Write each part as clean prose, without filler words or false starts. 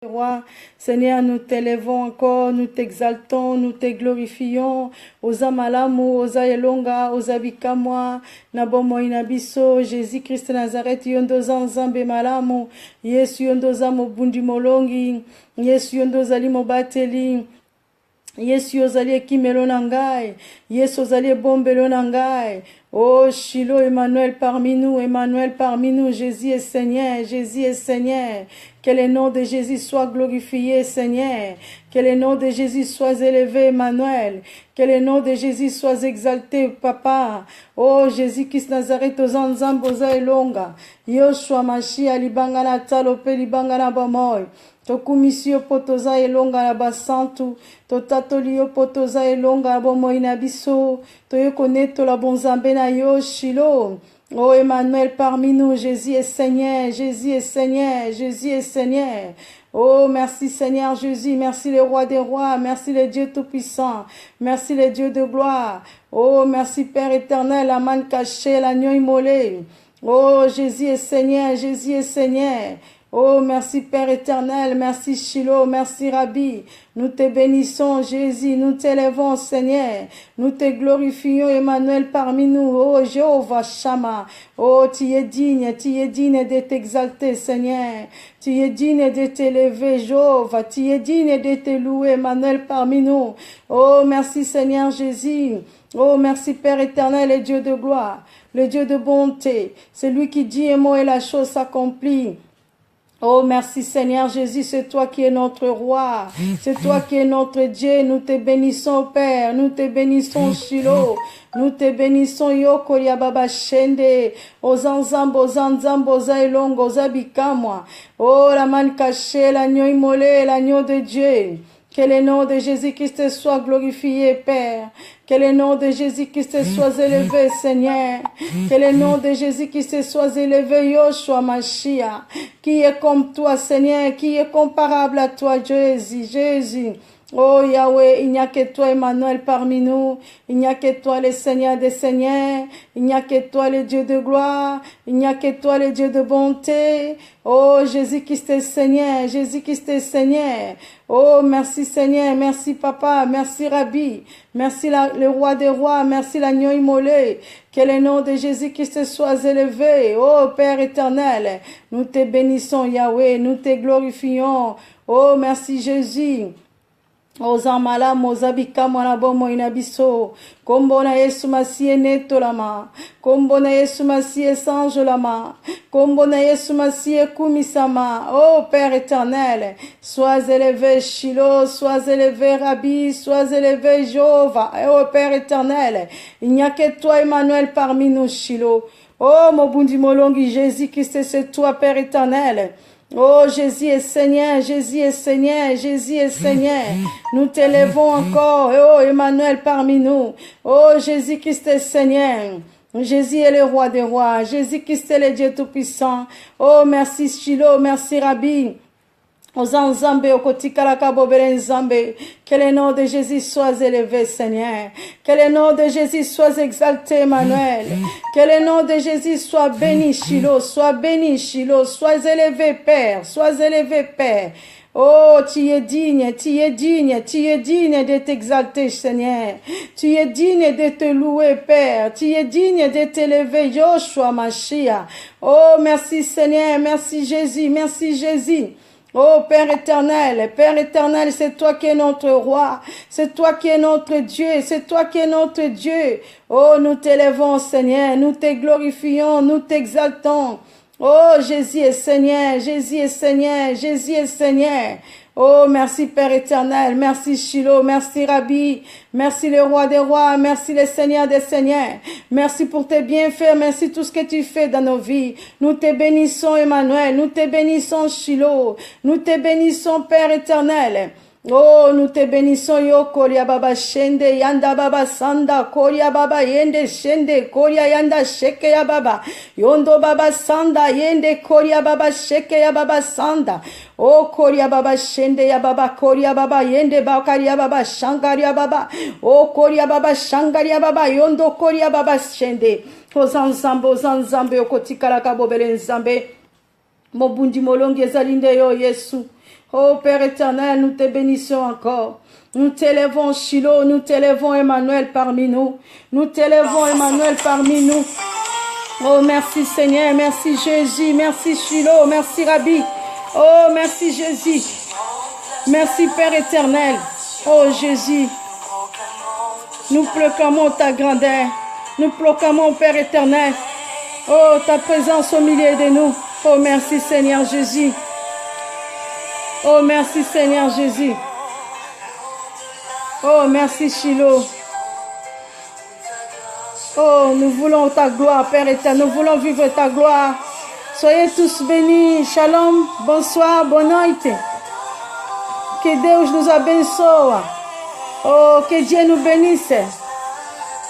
Roi, Seigneur, nous t'élevons encore, nous t'exaltons, nous te glorifions. Oza malamu, oza elonga, oza bikamwa, nabomo inabiso, Jésus-Christ Nazareth, yondo zanzambe malamu, Yesu yondo za mobundi molongi, Yesu yondo zali mobateli, Yesu ozali ekimelo na ngai, Yesu ozali bombelo na ngai. Oh Shiloh, Emmanuel parmi nous, Emmanuel parmi nous, Jésus est Seigneur, Jésus est Seigneur. Que le nom de Jésus soit glorifié, Seigneur. Que le nom de Jésus soit élevé, Emmanuel. Que le nom de Jésus soit exalté, Papa. Oh Jésus-Christ Nazareth, ozanzambo za elonga. Yoshua Mashiach, libanga na talope, libanga na bamoy. Tokumisio potoza elonga na basantu, totatolio potoza elonga na bomoy na biso, toyokoneto la bonzambe na yo Shiloh. Oh Emmanuel parmi nous, Jésus est Seigneur, Jésus est Seigneur, Jésus est Seigneur. Oh, merci Seigneur Jésus, merci le roi des rois, merci le Dieu tout-puissant, merci le Dieu de gloire. Oh, merci Père éternel, la manne cachée, l'agneau immolé. Oh, Jésus est Seigneur, Jésus est Seigneur. Oh, merci Père éternel, merci Shiloh, merci Rabbi. Nous te bénissons Jésus, nous t'élevons Seigneur. Nous te glorifions Emmanuel parmi nous. Oh Jéhovah Shammah. Oh, tu es digne de t'exalter Seigneur. Tu es digne de t'élever Jéhovah. Tu es digne de te louer Emmanuel parmi nous. Oh, merci Seigneur Jésus. Oh, merci Père éternel et Dieu de gloire, le Dieu de bonté. C'est lui qui dit un mot et la chose s'accomplit. Oh, merci Seigneur Jésus, c'est toi qui es notre roi, c'est toi qui es notre Dieu, nous te bénissons Père, nous te bénissons Shiloh, nous te bénissons Yoko Yababa Shende, Ozanzambo, Zanzambo, Zailongo, Zabikamwa, oh la manne cachée, l'agneau immolé, l'agneau de Dieu. Que le nom de Jésus-Christ soit glorifié, Père. Que le nom de Jésus-Christ soit élevé, Seigneur. Que le nom de Jésus-Christ soit élevé, Yoshua Mashiach. Qui est comme toi, Seigneur? Qui est comparable à toi, Jésus? Jésus. Oh Yahweh, il n'y a que toi Emmanuel parmi nous, il n'y a que toi le Seigneur des Seigneurs, il n'y a que toi le Dieu de gloire, il n'y a que toi le Dieu de bonté. Oh Jésus-Christ est Seigneur, Jésus-Christ est Seigneur. Oh merci Seigneur, merci Papa, merci Rabbi, merci le roi des rois, merci l'agneau immolé. Que le nom de Jésus-Christ soit élevé. Oh Père éternel, nous te bénissons Yahweh, nous te glorifions. Oh merci Jésus. Ozamala mozabika mwana bomo inabiso kombo na Yesu Masiye neto lama kombo na Yesu Masiye sange lama kombo na Yesu Masiye kumisama. Oh Père éternel, sois élevé Shiloh, sois élevé Rabbi, sois élevé Jéhovah. Oh Père éternel, il n'y a que toi Emmanuel parmi nous Shiloh. Oh mobundi molongi Jésus-Christ, c'est toi Père éternel. Oh, Jésus est Seigneur, Jésus est Seigneur, Jésus est Seigneur. Nous t'élevons encore. Oh, Emmanuel parmi nous. Oh, Jésus-Christ est Seigneur. Jésus est le roi des rois. Jésus-Christ est le Dieu tout-puissant. Oh, merci Shiloh, merci Rabbi. Ozanzambe okotikala kabobele nzambe. Que le nom de Jésus soit élevé, Seigneur. Que le nom de Jésus soit exalté, Emmanuel. Que le nom de Jésus soit béni, Shiloh. Sois béni, Shiloh. Sois élevé, Père. Sois élevé, Père. Oh, tu es digne de t'exalter, Seigneur. Tu es digne de te louer, Père. Tu es digne de t'élever, Yoshua Mashiach. Oh, merci, Seigneur. Merci, Jésus. Merci, Jésus. Oh Père éternel, c'est toi qui es notre roi, c'est toi qui es notre Dieu, c'est toi qui es notre Dieu. Oh, nous t'élevons Seigneur, nous te glorifions, nous t'exaltons. Oh, Jésus est Seigneur, Jésus est Seigneur, Jésus est Seigneur. Oh, merci Père éternel, merci Shiloh, merci Rabbi, merci le roi des rois, merci le Seigneur des seigneurs. Merci pour tes bienfaits, merci tout ce que tu fais dans nos vies. Nous te bénissons Emmanuel, nous te bénissons Shiloh, nous te bénissons Père éternel. Oh, nous te bénissons yo Koria Baba Shende Yanda Baba Sanda Koria Baba Yende Shende Koria Yanda Sheke ya Baba Yondo Baba Sanda Yende Koria Baba Sheke ya Baba Sanda. Oh Koria Baba Shende ya Baba Koria Baba Yende Bakaria Baba Shangaria Baba. Oh Koria Baba Shangaria Baba Yondo Koria Baba Shende. Ozanzambo zanzambe okotikala kabobele nzambe. Mobundi molongi ezalinde yo Yesu. Oh Père éternel, nous te bénissons encore. Nous t'élèvons Shiloh, nous t'élèvons Emmanuel parmi nous. Nous t'élèvons Emmanuel parmi nous. Oh merci Seigneur, merci Jésus, merci Shiloh, merci Rabbi. Oh merci Jésus. Merci Père éternel. Oh Jésus. Nous proclamons ta grandeur. Nous proclamons Père éternel. Oh ta présence au milieu de nous. Oh merci Seigneur Jésus. Oh merci Seigneur Jésus. Oh merci Shiloh. Oh nous voulons ta gloire Père éternel. Nous voulons vivre ta gloire. Soyez tous bénis. Shalom. Bonsoir. Bonne nuit. Que Deus nos abençoe. Oh que Dieu nous bénisse.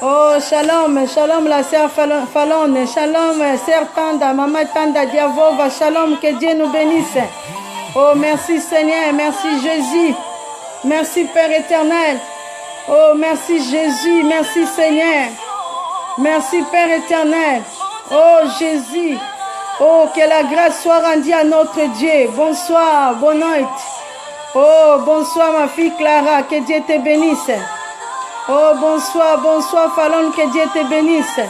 Oh shalom. Shalom la sœur Falone. Shalom sœur Tanda. Maman Tanda Diavova. Shalom. Que Dieu nous bénisse. Oh, merci Seigneur, merci Jésus, merci Père éternel. Oh, merci Jésus, merci Seigneur, merci Père éternel. Oh, Jésus, oh, que la grâce soit rendue à notre Dieu. Bonsoir, bonne nuit. Oh, bonsoir ma fille Clara, que Dieu te bénisse. Oh, bonsoir, bonsoir Fallon, que Dieu te bénisse.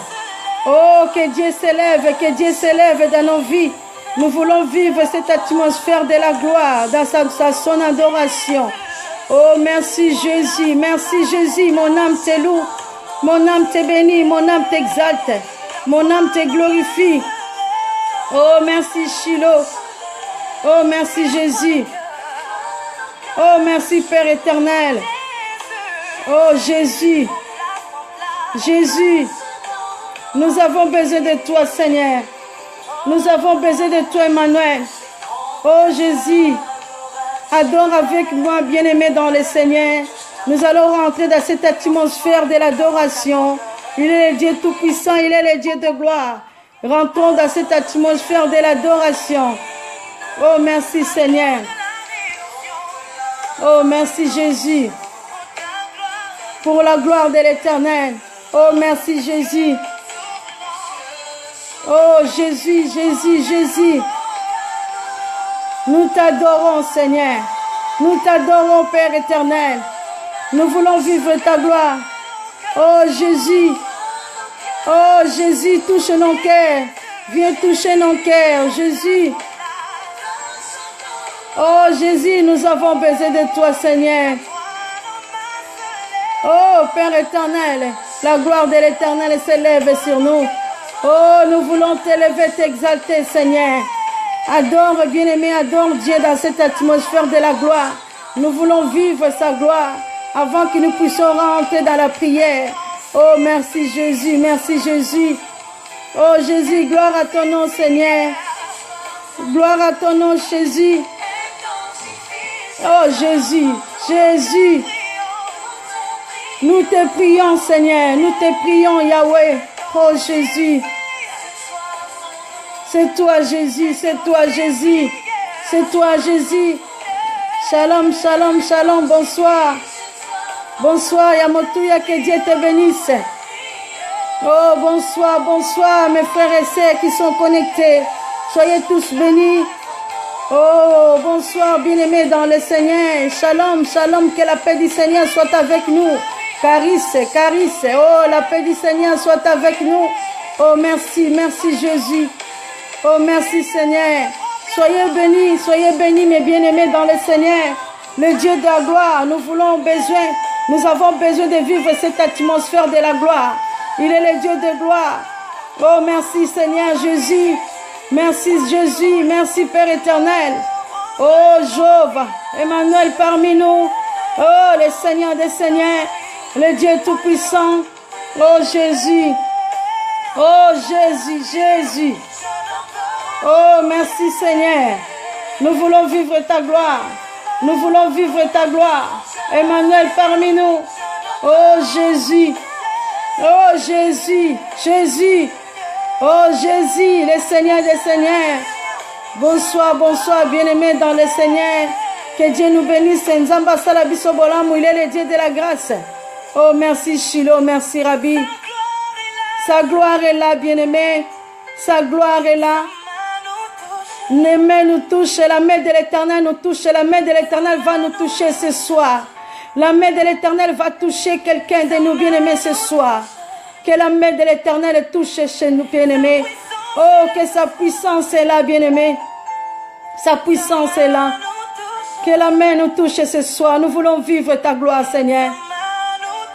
Oh, que Dieu s'élève dans nos vies. Nous voulons vivre cette atmosphère de la gloire dans son adoration. Oh, merci Jésus, mon âme te loue, mon âme te bénit, mon âme t'exalte, mon âme te glorifie. Oh, merci Shiloh, oh, merci Jésus, oh, merci Père éternel, oh, Jésus, Jésus, nous avons besoin de toi, Seigneur. Nous avons besoin de toi, Emmanuel. Oh Jésus, adore avec moi, bien-aimé dans le Seigneur. Nous allons rentrer dans cette atmosphère de l'adoration. Il est le Dieu tout-puissant, il est le Dieu de gloire. Rentrons dans cette atmosphère de l'adoration. Oh, merci Seigneur. Oh, merci Jésus. Pour la gloire de l'Éternel. Oh, merci Jésus. Oh Jésus, Jésus, Jésus. Nous t'adorons Seigneur. Nous t'adorons Père éternel. Nous voulons vivre ta gloire. Oh Jésus. Oh Jésus, touche nos cœurs. Viens toucher nos cœurs, Jésus. Oh Jésus, nous avons besoin de toi Seigneur. Oh Père éternel, la gloire de l'Éternel s'élève sur nous. Oh, nous voulons t'élever, t'exalter, Seigneur. Adore, bien-aimé, adore Dieu dans cette atmosphère de la gloire. Nous voulons vivre sa gloire avant que nous puissions rentrer dans la prière. Oh, merci Jésus, merci Jésus. Oh, Jésus, gloire à ton nom, Seigneur. Gloire à ton nom, Jésus. Oh, Jésus, Jésus. Nous te prions, Seigneur. Nous te prions, Yahweh. Oh, Jésus. C'est toi Jésus, c'est toi Jésus, c'est toi Jésus. Shalom, shalom, shalom, bonsoir. Bonsoir Yamotuya, que Dieu te bénisse. Oh, bonsoir, bonsoir mes frères et sœurs qui sont connectés. Soyez tous bénis. Oh, bonsoir bien-aimés dans le Seigneur. Shalom, shalom, que la paix du Seigneur soit avec nous. Carisse, carisse. Oh, la paix du Seigneur soit avec nous. Oh, merci, merci Jésus. Oh, merci Seigneur. Soyez bénis mes bien-aimés dans le Seigneur. Le Dieu de la gloire, nous avons besoin de vivre cette atmosphère de la gloire. Il est le Dieu de gloire. Oh, merci Seigneur Jésus. Merci Jésus, merci Père éternel. Oh, Jove, Emmanuel parmi nous. Oh, le Seigneur des Seigneurs, le Dieu tout-puissant. Oh, Jésus. Oh, Jésus, Jésus. Oh, merci Seigneur. Nous voulons vivre ta gloire. Nous voulons vivre ta gloire. Emmanuel parmi nous. Oh, Jésus. Oh, Jésus. Jésus. Oh, Jésus, le Seigneur des Seigneurs. Bonsoir, bonsoir, bien-aimés dans le Seigneur. Que Dieu nous bénisse. Nzamba sala biso bolamu, il est le Dieu de la grâce. Oh, merci Shiloh, merci Rabbi. Sa gloire est là, bien-aimé. Sa gloire est là. Les mains nous touchent, la main de l'Éternel nous touche, la main de l'Éternel va nous toucher ce soir. La main de l'Éternel va toucher quelqu'un de nous bien-aimés ce soir. Que la main de l'Éternel touche chez nous bien-aimés. Oh, que sa puissance est là, bien-aimés. Sa puissance est là. Que la main nous touche ce soir. Nous voulons vivre ta gloire, Seigneur.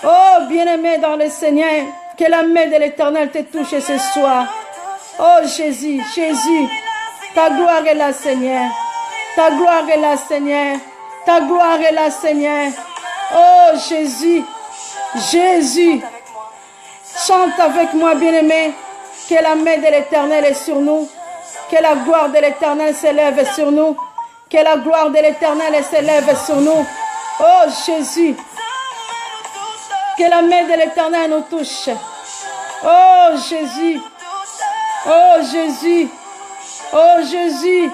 Oh, bien-aimé dans le Seigneur. Que la main de l'Éternel te touche ce soir. Oh, Jésus, Jésus. Ta gloire est là, Seigneur. Ta gloire est là, Seigneur. Ta gloire est là, Seigneur. Oh, Jésus. Jésus. Chante avec moi, bien-aimé. Que la main de l'Éternel est sur nous. Que la gloire de l'Éternel s'élève sur nous. Que la gloire de l'Éternel s'élève sur nous. Oh, Jésus. Que la main de l'Éternel nous touche. Oh, Jésus. Oh, Jésus. Oh, Jésus.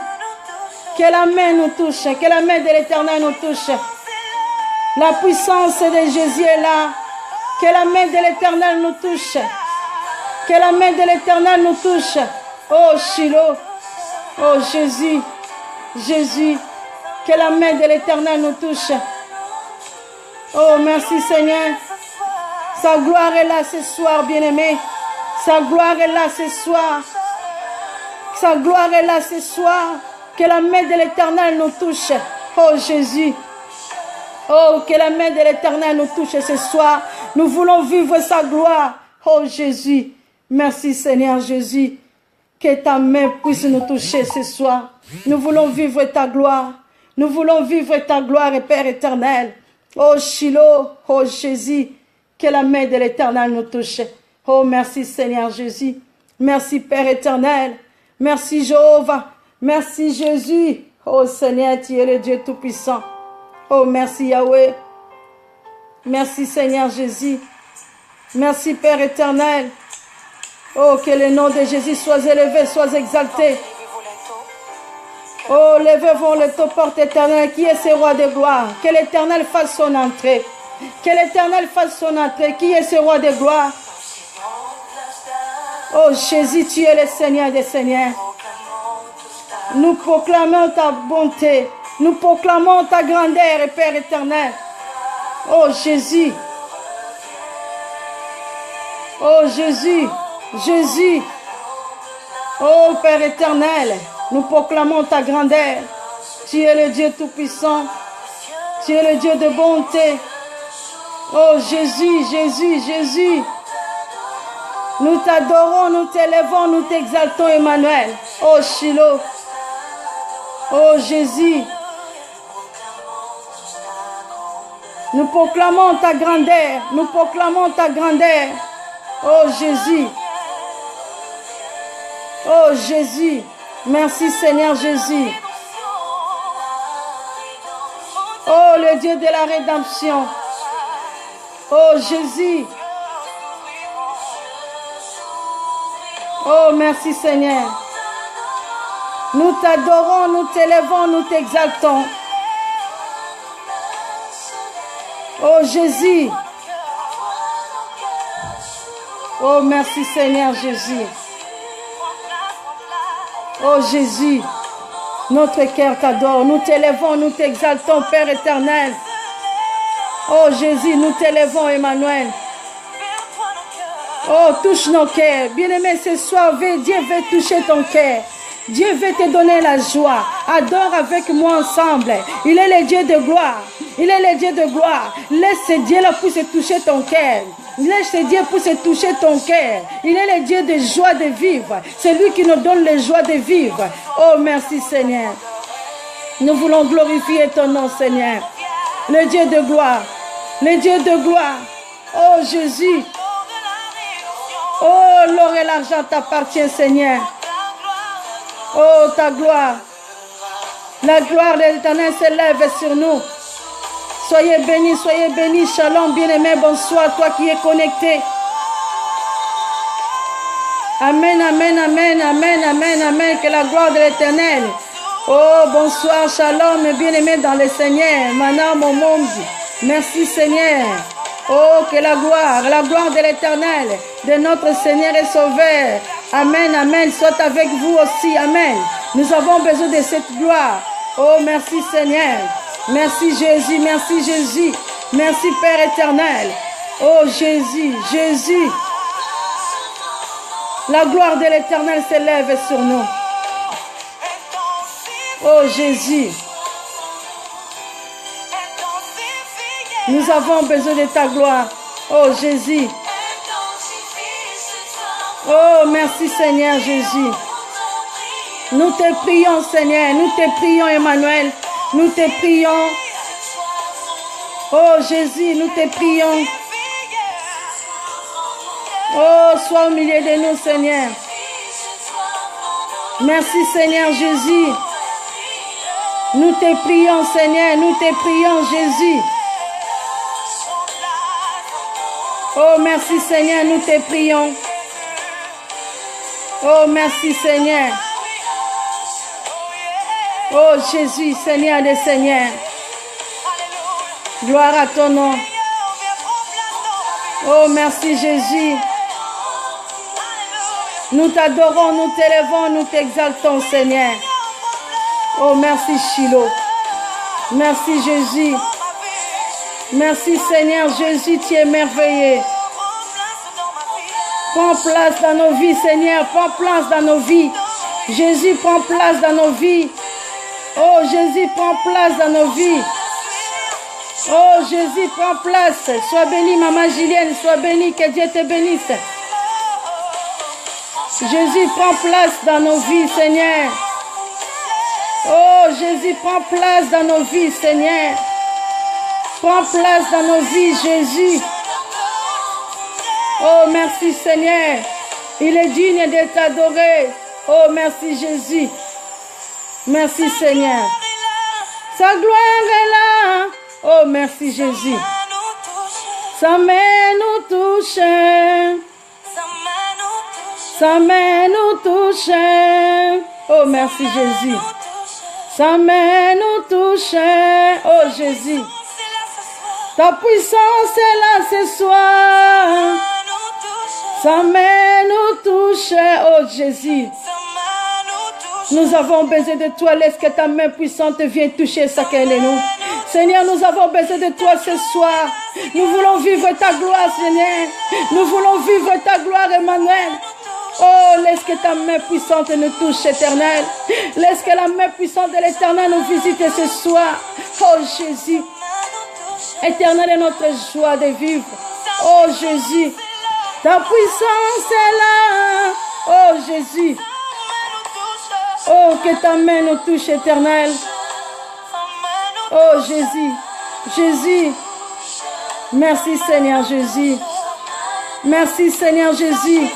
Que la main nous touche. Que la main de l'Éternel nous touche. La puissance de Jésus est là. Que la main de l'Éternel nous touche. Que la main de l'Éternel nous touche. Oh, Shiloh. Oh, Jésus. Jésus. Que la main de l'Éternel nous touche. Oh, merci, Seigneur. Sa gloire est là ce soir, bien-aimé. Sa gloire est là ce soir. Sa gloire est là ce soir. Que la main de l'Éternel nous touche. Oh, Jésus. Oh, que la main de l'Éternel nous touche ce soir. Nous voulons vivre sa gloire. Oh, Jésus. Merci, Seigneur Jésus. Que ta main puisse nous toucher ce soir. Nous voulons vivre ta gloire. Nous voulons vivre ta gloire, Père éternel. Oh, Shiloh. Oh, Jésus. Que la main de l'Éternel nous touche. Oh, merci, Seigneur Jésus. Merci, Père éternel. Merci, Jéhovah. Merci, Jésus. Oh, Seigneur, tu es le Dieu tout-puissant. Oh, merci Yahweh. Merci Seigneur Jésus. Merci Père éternel. Oh, que le nom de Jésus soit élevé, soit exalté. Oh, levez-vous les portes éternelles. Qui est ce roi de gloire? Que l'Éternel fasse son entrée. Que l'Éternel fasse son entrée. Qui est ce roi de gloire? Oh, Jésus, tu es le Seigneur des Seigneurs. Nous proclamons ta bonté. Nous proclamons ta grandeur, Père éternel. Oh Jésus. Oh Jésus. Jésus. Oh Père éternel. Nous proclamons ta grandeur. Tu es le Dieu tout-puissant. Tu es le Dieu de bonté. Oh Jésus, Jésus, Jésus. Nous t'adorons, nous t'élèvons, nous t'exaltons, Emmanuel. Oh Shiloh. Oh Jésus. Nous proclamons ta grandeur. Nous proclamons ta grandeur. Oh Jésus. Oh Jésus. Merci Seigneur Jésus. Oh le Dieu de la rédemption. Oh Jésus. Oh merci Seigneur. Nous t'adorons, nous t'élèvons, nous t'exaltons. Oh Jésus. Oh merci Seigneur Jésus. Oh Jésus. Notre cœur t'adore. Nous t'élèvons, nous t'exaltons, Père éternel. Oh Jésus, nous t'élèvons, Emmanuel. Oh, touche nos cœurs. Bien-aimé, ce soir, Dieu veut toucher ton cœur. Dieu veut te donner la joie. Adore avec moi ensemble. Il est le Dieu de gloire. Il est le Dieu de gloire. Laisse ce Dieu-là pour se toucher ton cœur. Laisse ce Dieu pour se toucher ton cœur. Il est le Dieu de joie de vivre. C'est lui qui nous donne la joie de vivre. Oh, merci Seigneur. Nous voulons glorifier ton nom, Seigneur. Le Dieu de gloire. Le Dieu de gloire. Oh, Jésus. Oh, l'or et l'argent t'appartient, Seigneur. Oh, ta gloire. La gloire de l'Éternel s'élève sur nous. Soyez bénis, shalom, bien-aimé, bonsoir, toi qui es connecté. Amen, amen, amen, amen, amen, amen, que la gloire de l'Éternel. Oh, bonsoir, shalom, bien-aimé dans le Seigneur. Maintenant, mon monde, merci Seigneur. Oh, que la gloire de l'Éternel, de notre Seigneur et Sauveur. Amen, amen, soit avec vous aussi, amen. Nous avons besoin de cette gloire. Oh, merci Seigneur. Merci Jésus, merci Jésus. Merci Père éternel. Oh Jésus, Jésus. La gloire de l'éternel s'élève sur nous. Oh Jésus. Nous avons besoin de ta gloire. Oh Jésus. Oh merci Seigneur Jésus. Nous te prions Seigneur. Nous te prions Emmanuel. Nous te prions. Oh Jésus, nous te prions. Oh, sois au milieu de nous, Seigneur. Merci, Seigneur Jésus. Nous te prions, Seigneur. Nous te prions, Jésus. Oh, merci, Seigneur. Nous te prions. Oh, merci, Seigneur. Oh, Jésus, Seigneur des Seigneurs. Gloire à ton nom. Oh, merci, Jésus. Nous t'adorons, nous t'élevons, nous t'exaltons, Seigneur. Oh, merci, Shiloh. Merci, Jésus. Merci, Seigneur. Jésus, tu es merveilleux. Prends place dans nos vies, Seigneur. Prends place dans nos vies. Jésus, prends place dans nos vies. Oh, Jésus, prends place dans nos vies. Oh, Jésus, prends place. Sois béni, Maman Julienne. Sois béni, que Dieu te bénisse. Jésus, prends place dans nos vies, Seigneur. Oh, Jésus, prends place dans nos vies, Seigneur. Prends place dans nos vies, Jésus. Oh, merci, Seigneur. Il est digne de t'adorer. Oh, merci, Jésus. Merci, Seigneur. Sa gloire est là. Oh, merci, Jésus. Sa main nous touche. Sa main nous touche. Oh, merci Jésus. Sa main nous touche. Oh, Jésus. Ta puissance est là ce soir. Sa main nous touche. Oh, Jésus. Nous avons besoin de toi. Laisse que ta main puissante vienne toucher chacun de nous. Seigneur, nous avons besoin de toi ce soir. Nous voulons vivre ta gloire, Seigneur. Nous voulons vivre ta gloire, Emmanuel. Oh, laisse que ta main puissante nous touche, éternel. Laisse que la main puissante de l'éternel nous visite ce soir. Oh, Jésus. Éternel est notre joie de vivre. Oh, Jésus. Ta puissance est là. Oh, Jésus. Oh, que ta main nous touche, éternel. Oh, Jésus. Jésus. Merci, Seigneur Jésus. Merci, Seigneur Jésus.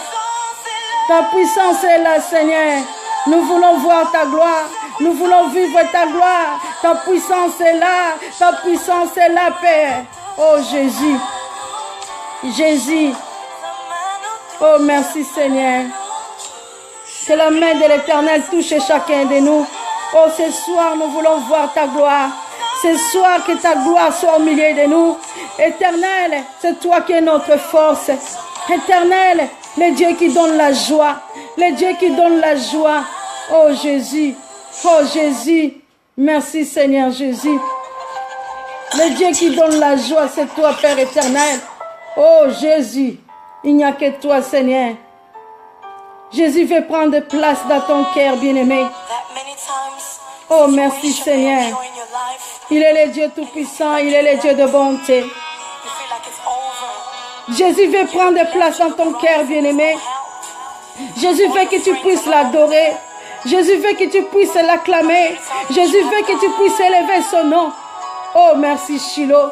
Ta puissance est là, Seigneur. Nous voulons voir ta gloire. Nous voulons vivre ta gloire. Ta puissance est là. Ta puissance est là, Père. Oh, Jésus. Jésus. Oh, merci, Seigneur. Que la main de l'Éternel touche chacun de nous. Oh, ce soir, nous voulons voir ta gloire. Ce soir, que ta gloire soit au milieu de nous. Éternel, c'est toi qui es notre force. Éternel, le Dieu qui donne la joie. Le Dieu qui donne la joie. Oh Jésus. Oh Jésus. Merci Seigneur Jésus. Le Dieu qui donne la joie, c'est toi, Père éternel. Oh Jésus. Il n'y a que toi, Seigneur. Jésus veut prendre place dans ton cœur, bien-aimé. Oh, merci, Seigneur. Il est le Dieu tout-puissant. Il est le Dieu de bonté. Jésus veut prendre place dans ton cœur, bien-aimé. Jésus veut que tu puisses l'adorer. Jésus veut que tu puisses l'acclamer. Jésus veut que tu puisses élever son nom. Oh, merci, Shiloh.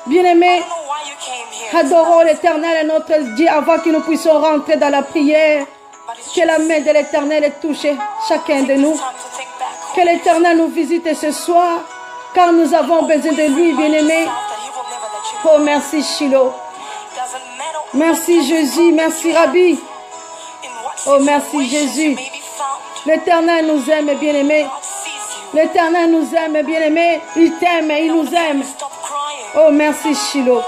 Bien-aimé, adorons l'Éternel et notre Dieu avant que nous puissions rentrer dans la prière. Que la main de l'Éternel touche chacun de nous. Que l'Éternel nous visite ce soir, car nous avons besoin de lui, bien-aimé. Oh, merci, Shiloh. Merci, Jésus. Merci, Rabbi. Oh, merci, Jésus. L'Éternel nous aime, bien-aimé. L'Éternel nous aime, bien-aimé. Il t'aime, il nous aime. Oh, merci, Shiloh.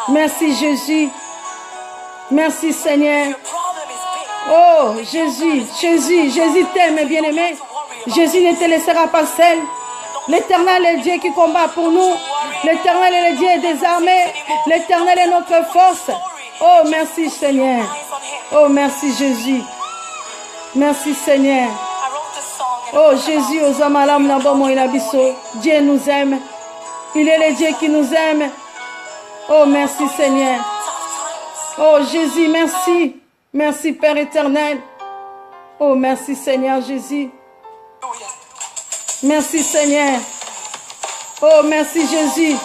Merci, Jésus. Merci, Seigneur. Oh, Jésus, Jésus, Jésus t'aime, bien-aimé. Jésus ne te laissera pas seul. L'Éternel est Dieu qui combat pour nous. L'Éternel est le Dieu des armées. L'Éternel est notre force. Oh, merci Seigneur. Oh, merci Jésus. Merci Seigneur. Oh, Jésus, aux amalam nabomo inabiso. Dieu nous aime. Il est le Dieu qui nous aime. Oh, merci Seigneur. Oh, Jésus, merci. Merci Père éternel. Oh, merci Seigneur Jésus. Merci Seigneur. Oh, merci Jésus.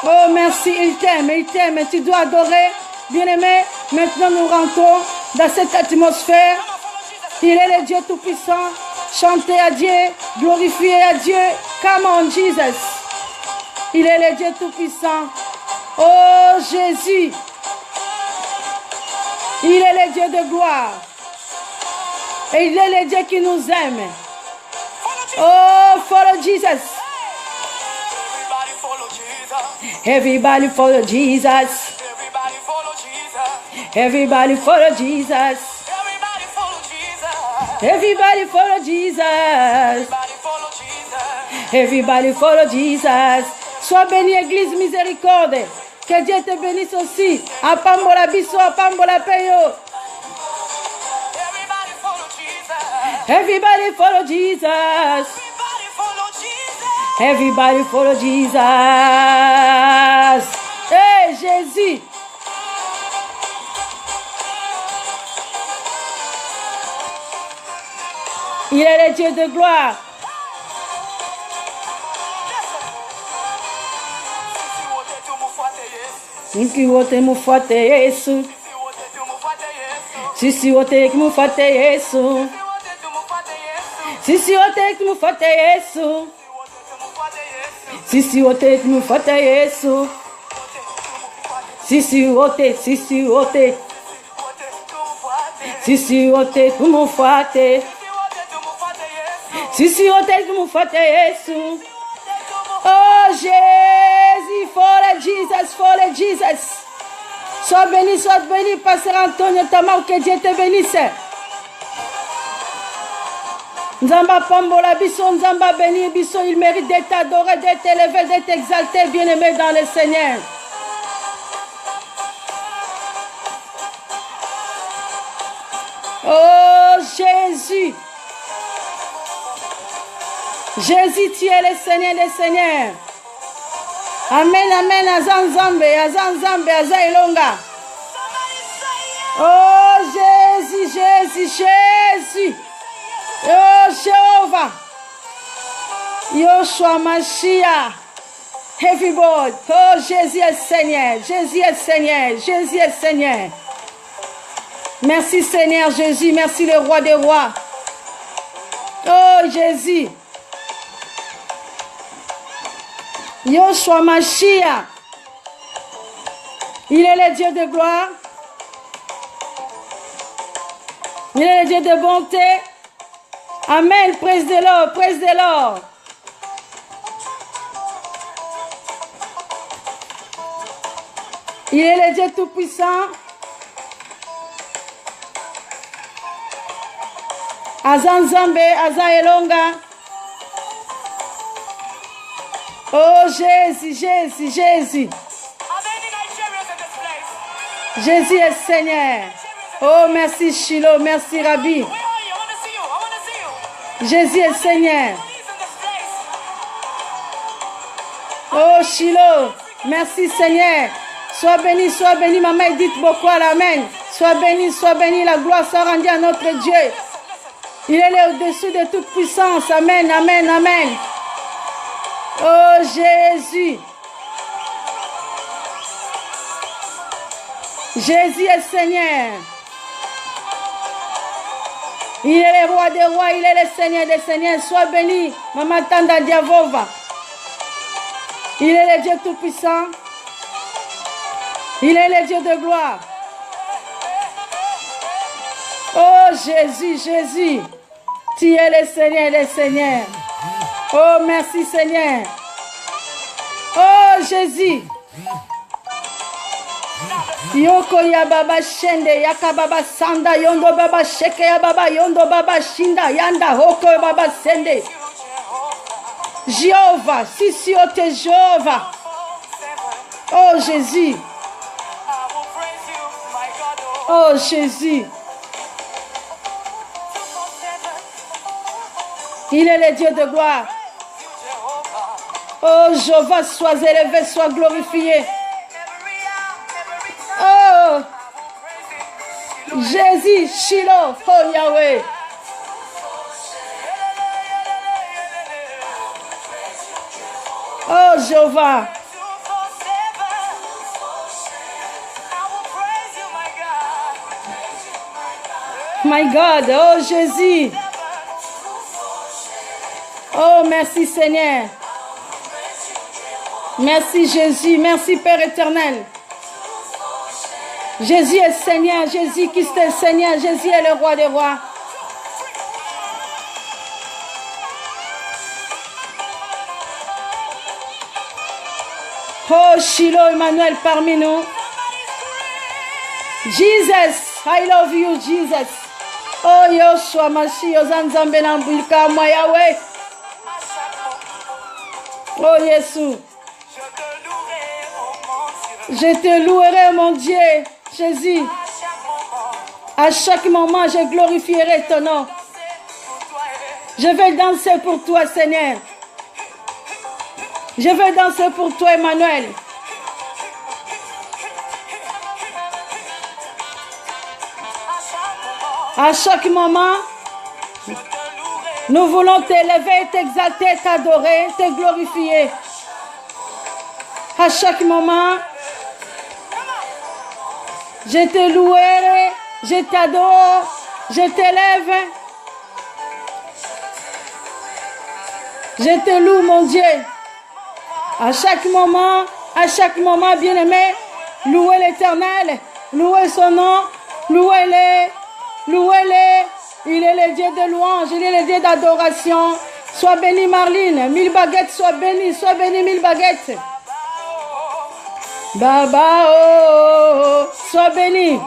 Oh, merci, il t'aime, il t'aime. Tu dois adorer. Bien-aimé, maintenant nous rentrons dans cette atmosphère. Il est le Dieu Tout-Puissant. Chantez à Dieu, glorifiez à Dieu. Come on, Jesus. Il est le Dieu Tout-Puissant. Oh, Jésus. Il est le Dieu de gloire. Et il est le Dieu qui nous aime. Oh, follow Jesus. Everybody follow Jesus. Everybody follow Jesus. Everybody follow Jesus. Everybody follow Jesus. Sois béni, Église Miséricorde. Que Dieu te bénisse aussi. Apambola biso, apambola peyo. Everybody follow Jesus. Everybody follow Jesus. Hey, Jésus. Il est le Dieu de gloire. Sisi wote mufuate Yesu. Sisi wote mufuate Yesu. Sisi wote mufuate Yesu. Sisi wote mufuate Yesu. Sisi wote, sisi wote. Sisi wote mufuate. Sisi wote mufuate Yesu. Oh Jésus, follow Jesus, follow Jesus. Sois béni, Pasteur Antonio Tamar, que Dieu te bénisse. Nzamba Pambola Bisso, Nzamba béni Bisso, il mérite d'être adoré, d'être élevé, d'être exalté, bien-aimé dans le Seigneur. Oh Jésus. Jésus, tu es le Seigneur des Seigneurs. Amen, amen, Azanzambe, Azanzambe, Azailonga. Oh Jésus, Jésus, Jésus. Oh Jéhovah. Yoshua Mashiach. Everybody. Oh Jésus est Seigneur, Jésus est Seigneur, Jésus est Seigneur. Merci Seigneur Jésus, merci le roi des rois. Oh Jésus. Yoshua Mashiach. Il est le Dieu de gloire. Il est le Dieu de bonté. Amen. Praise the Lord. Praise the Lord. Il est le Dieu tout-puissant. Azanzambe, Azaelonga. Oh Jésus, Jésus, Jésus. Jésus est Seigneur. Oh merci Shiloh, merci Rabbi. Jésus est Seigneur. Oh Shiloh, merci Seigneur. Sois béni, maman Edith beaucoup à l'amen. Sois béni, la gloire soit rendue à notre Dieu. Il est au-dessus de toute puissance. Amen, amen, amen. Oh Jésus. Jésus est Seigneur. Il est le roi des rois, il est le Seigneur des seigneurs. Sois béni, Maman Tanda Diavova. Il est le Dieu tout-puissant. Il est le Dieu de gloire. Oh Jésus, Jésus. Tu es le Seigneur des seigneurs. Oh, merci Seigneur. Oh, Jésus. Yoko ya baba shende yaka baba sanda yondo baba sheke ya baba yondo baba shinda yanda hoko baba sende. Jéhovah, si ote Jéhovah. Oh Jésus. Oh Jésus. Il est le Dieu de gloire. Oh Jéhovah, sois élevé, sois glorifié. Oh Jésus, Shiloh, oh Yahweh. Oh Jéhovah. My God, oh Jésus. Oh merci Seigneur. Merci Jésus, merci Père éternel. Jésus est Seigneur, Jésus-Christ est Seigneur, Jésus est le roi des rois. Oh Shiloh Emmanuel parmi nous. Jesus, I love you Jesus. Oh Yoshua Mashi Ozanzambe Nambulka moi Yahweh. Oh Jésus. Je te louerai mon Dieu, Jésus. À chaque moment, je glorifierai ton nom. Je vais danser pour toi, Seigneur. Je vais danser pour toi, Emmanuel. À chaque moment, nous voulons t'élever, t'exalter, t'adorer, te glorifier. À chaque moment, je te louerai, je t'adore, je t'élève. Je te loue, mon Dieu. À chaque moment, bien-aimé, louez l'Éternel, louez son nom, louez-le, louez-le. Il est le Dieu de louange, il est le Dieu d'adoration. Sois béni, Marline, 1000 baguettes, sois béni 1000 baguettes. Baba, oh, sois béni.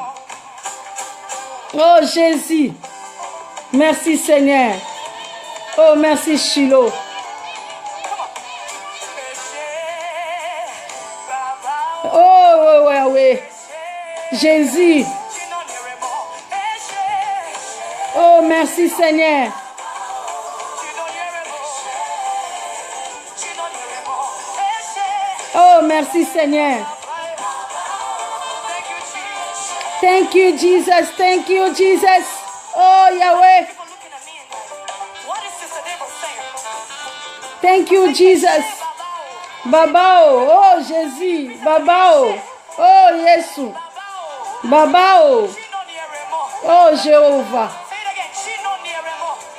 Oh Jésus, merci Seigneur. Oh merci Shiloh. Oh ouais, ouais. Jésus. Oh merci Seigneur. Oh merci Seigneur. Thank you Jesus. Thank you Jesus. Oh Yahweh. Thank you Jesus. Babao. Oh Jésus. Babao. Oh Jésus. Babao. Oh Jéhovah.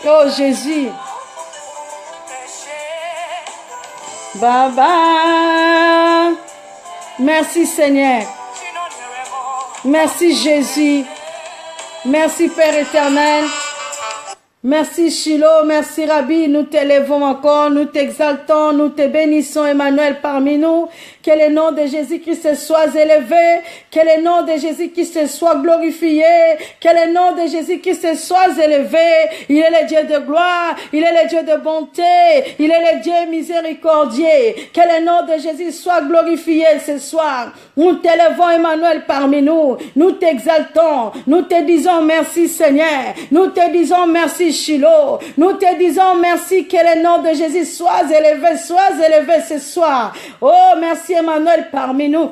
Oh Jésus. Baba. Merci Seigneur. Merci Jésus. Merci Père éternel. Merci Shiloh, merci Rabbi, nous t'élevons encore, nous t'exaltons, nous te bénissons Emmanuel parmi nous. Que le nom de Jésus-Christ soit élevé, que le nom de Jésus-Christ soit glorifié, que le nom de Jésus-Christ soit élevé. Il est le Dieu de gloire, il est le Dieu de bonté, il est le Dieu miséricordieux. Que le nom de Jésus soit glorifié ce soir. Nous t'élevons Emmanuel parmi nous, nous t'exaltons, nous te disons merci Seigneur, nous te disons merci Shiloh, nous te disons merci que le nom de Jésus soit élevé ce soir. Oh merci Emmanuel parmi nous.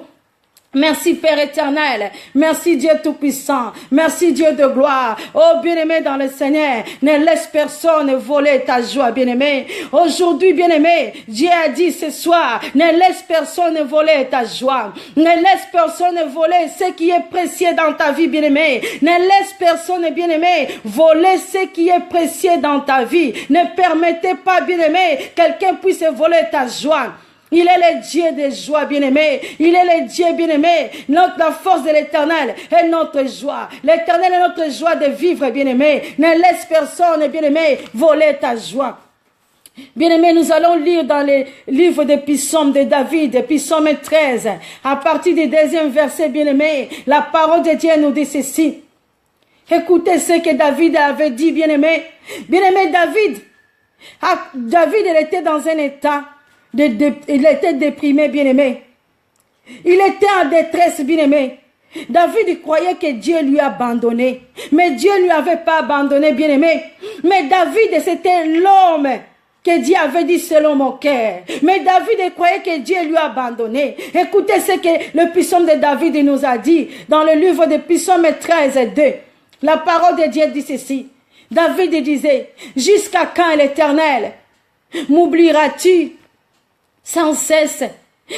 Merci Père éternel, merci Dieu tout-puissant, merci Dieu de gloire. Oh bien-aimé dans le Seigneur, ne laisse personne voler ta joie, bien-aimé. Aujourd'hui, bien-aimé, Dieu a dit ce soir, ne laisse personne voler ta joie. Ne laisse personne voler ce qui est précieux dans ta vie, bien-aimé. Ne laisse personne, bien-aimé, voler ce qui est précieux dans ta vie. Ne permettez pas, bien-aimé, quelqu'un puisse voler ta joie. Il est le Dieu de joie, bien-aimé. Il est le Dieu, bien-aimé. La force de l'Éternel est notre joie. L'Éternel est notre joie de vivre, bien-aimé. Ne laisse personne, bien-aimé, voler ta joie. Bien-aimés, nous allons lire dans les livres des psaumes de David, psaume 13, à partir du 2e verset, bien-aimés, la parole de Dieu nous dit ceci. Écoutez ce que David avait dit, bien-aimé. Bien-aimé David, il était dans un état, il était déprimé, bien-aimé. Il était en détresse, bien-aimé. David croyait que Dieu lui a abandonné. Mais Dieu ne lui avait pas abandonné, bien-aimé. Mais David, c'était l'homme que Dieu avait dit selon mon cœur. Mais David croyait que Dieu lui a abandonné. Écoutez ce que le psaume de David nous a dit dans le livre de psaume 13, 2. La parole de Dieu dit ceci. David disait, jusqu'à quand l'Éternel m'oublieras-tu sans cesse?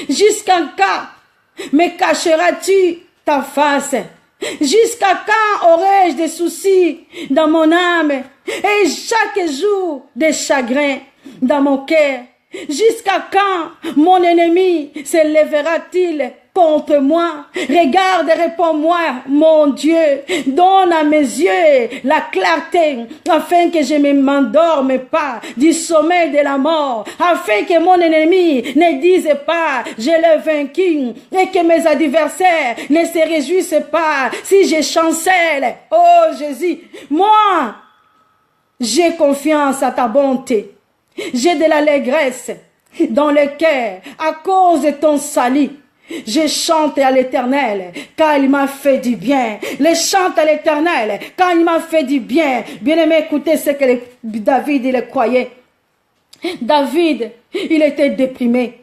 Jusqu'à quand me cacheras-tu ta face? Jusqu'à quand aurai-je des soucis dans mon âme et chaque jour des chagrins dans mon cœur? Jusqu'à quand mon ennemi se lèvera-t-il contre moi? Regarde et réponds-moi, mon Dieu. Donne à mes yeux la clarté, afin que je ne m'endorme pas du sommeil de la mort, afin que mon ennemi ne dise pas, je l'ai vaincu, et que mes adversaires ne se réjouissent pas si je chancelle. Oh Jésus, moi, j'ai confiance à ta bonté. J'ai de l'allégresse dans le cœur à cause de ton salut. Je chante à l'Éternel car il m'a fait du bien. Je chante à l'Éternel car il m'a fait du bien. Bien-aimé, écoutez ce que David il croyait. David, il était déprimé.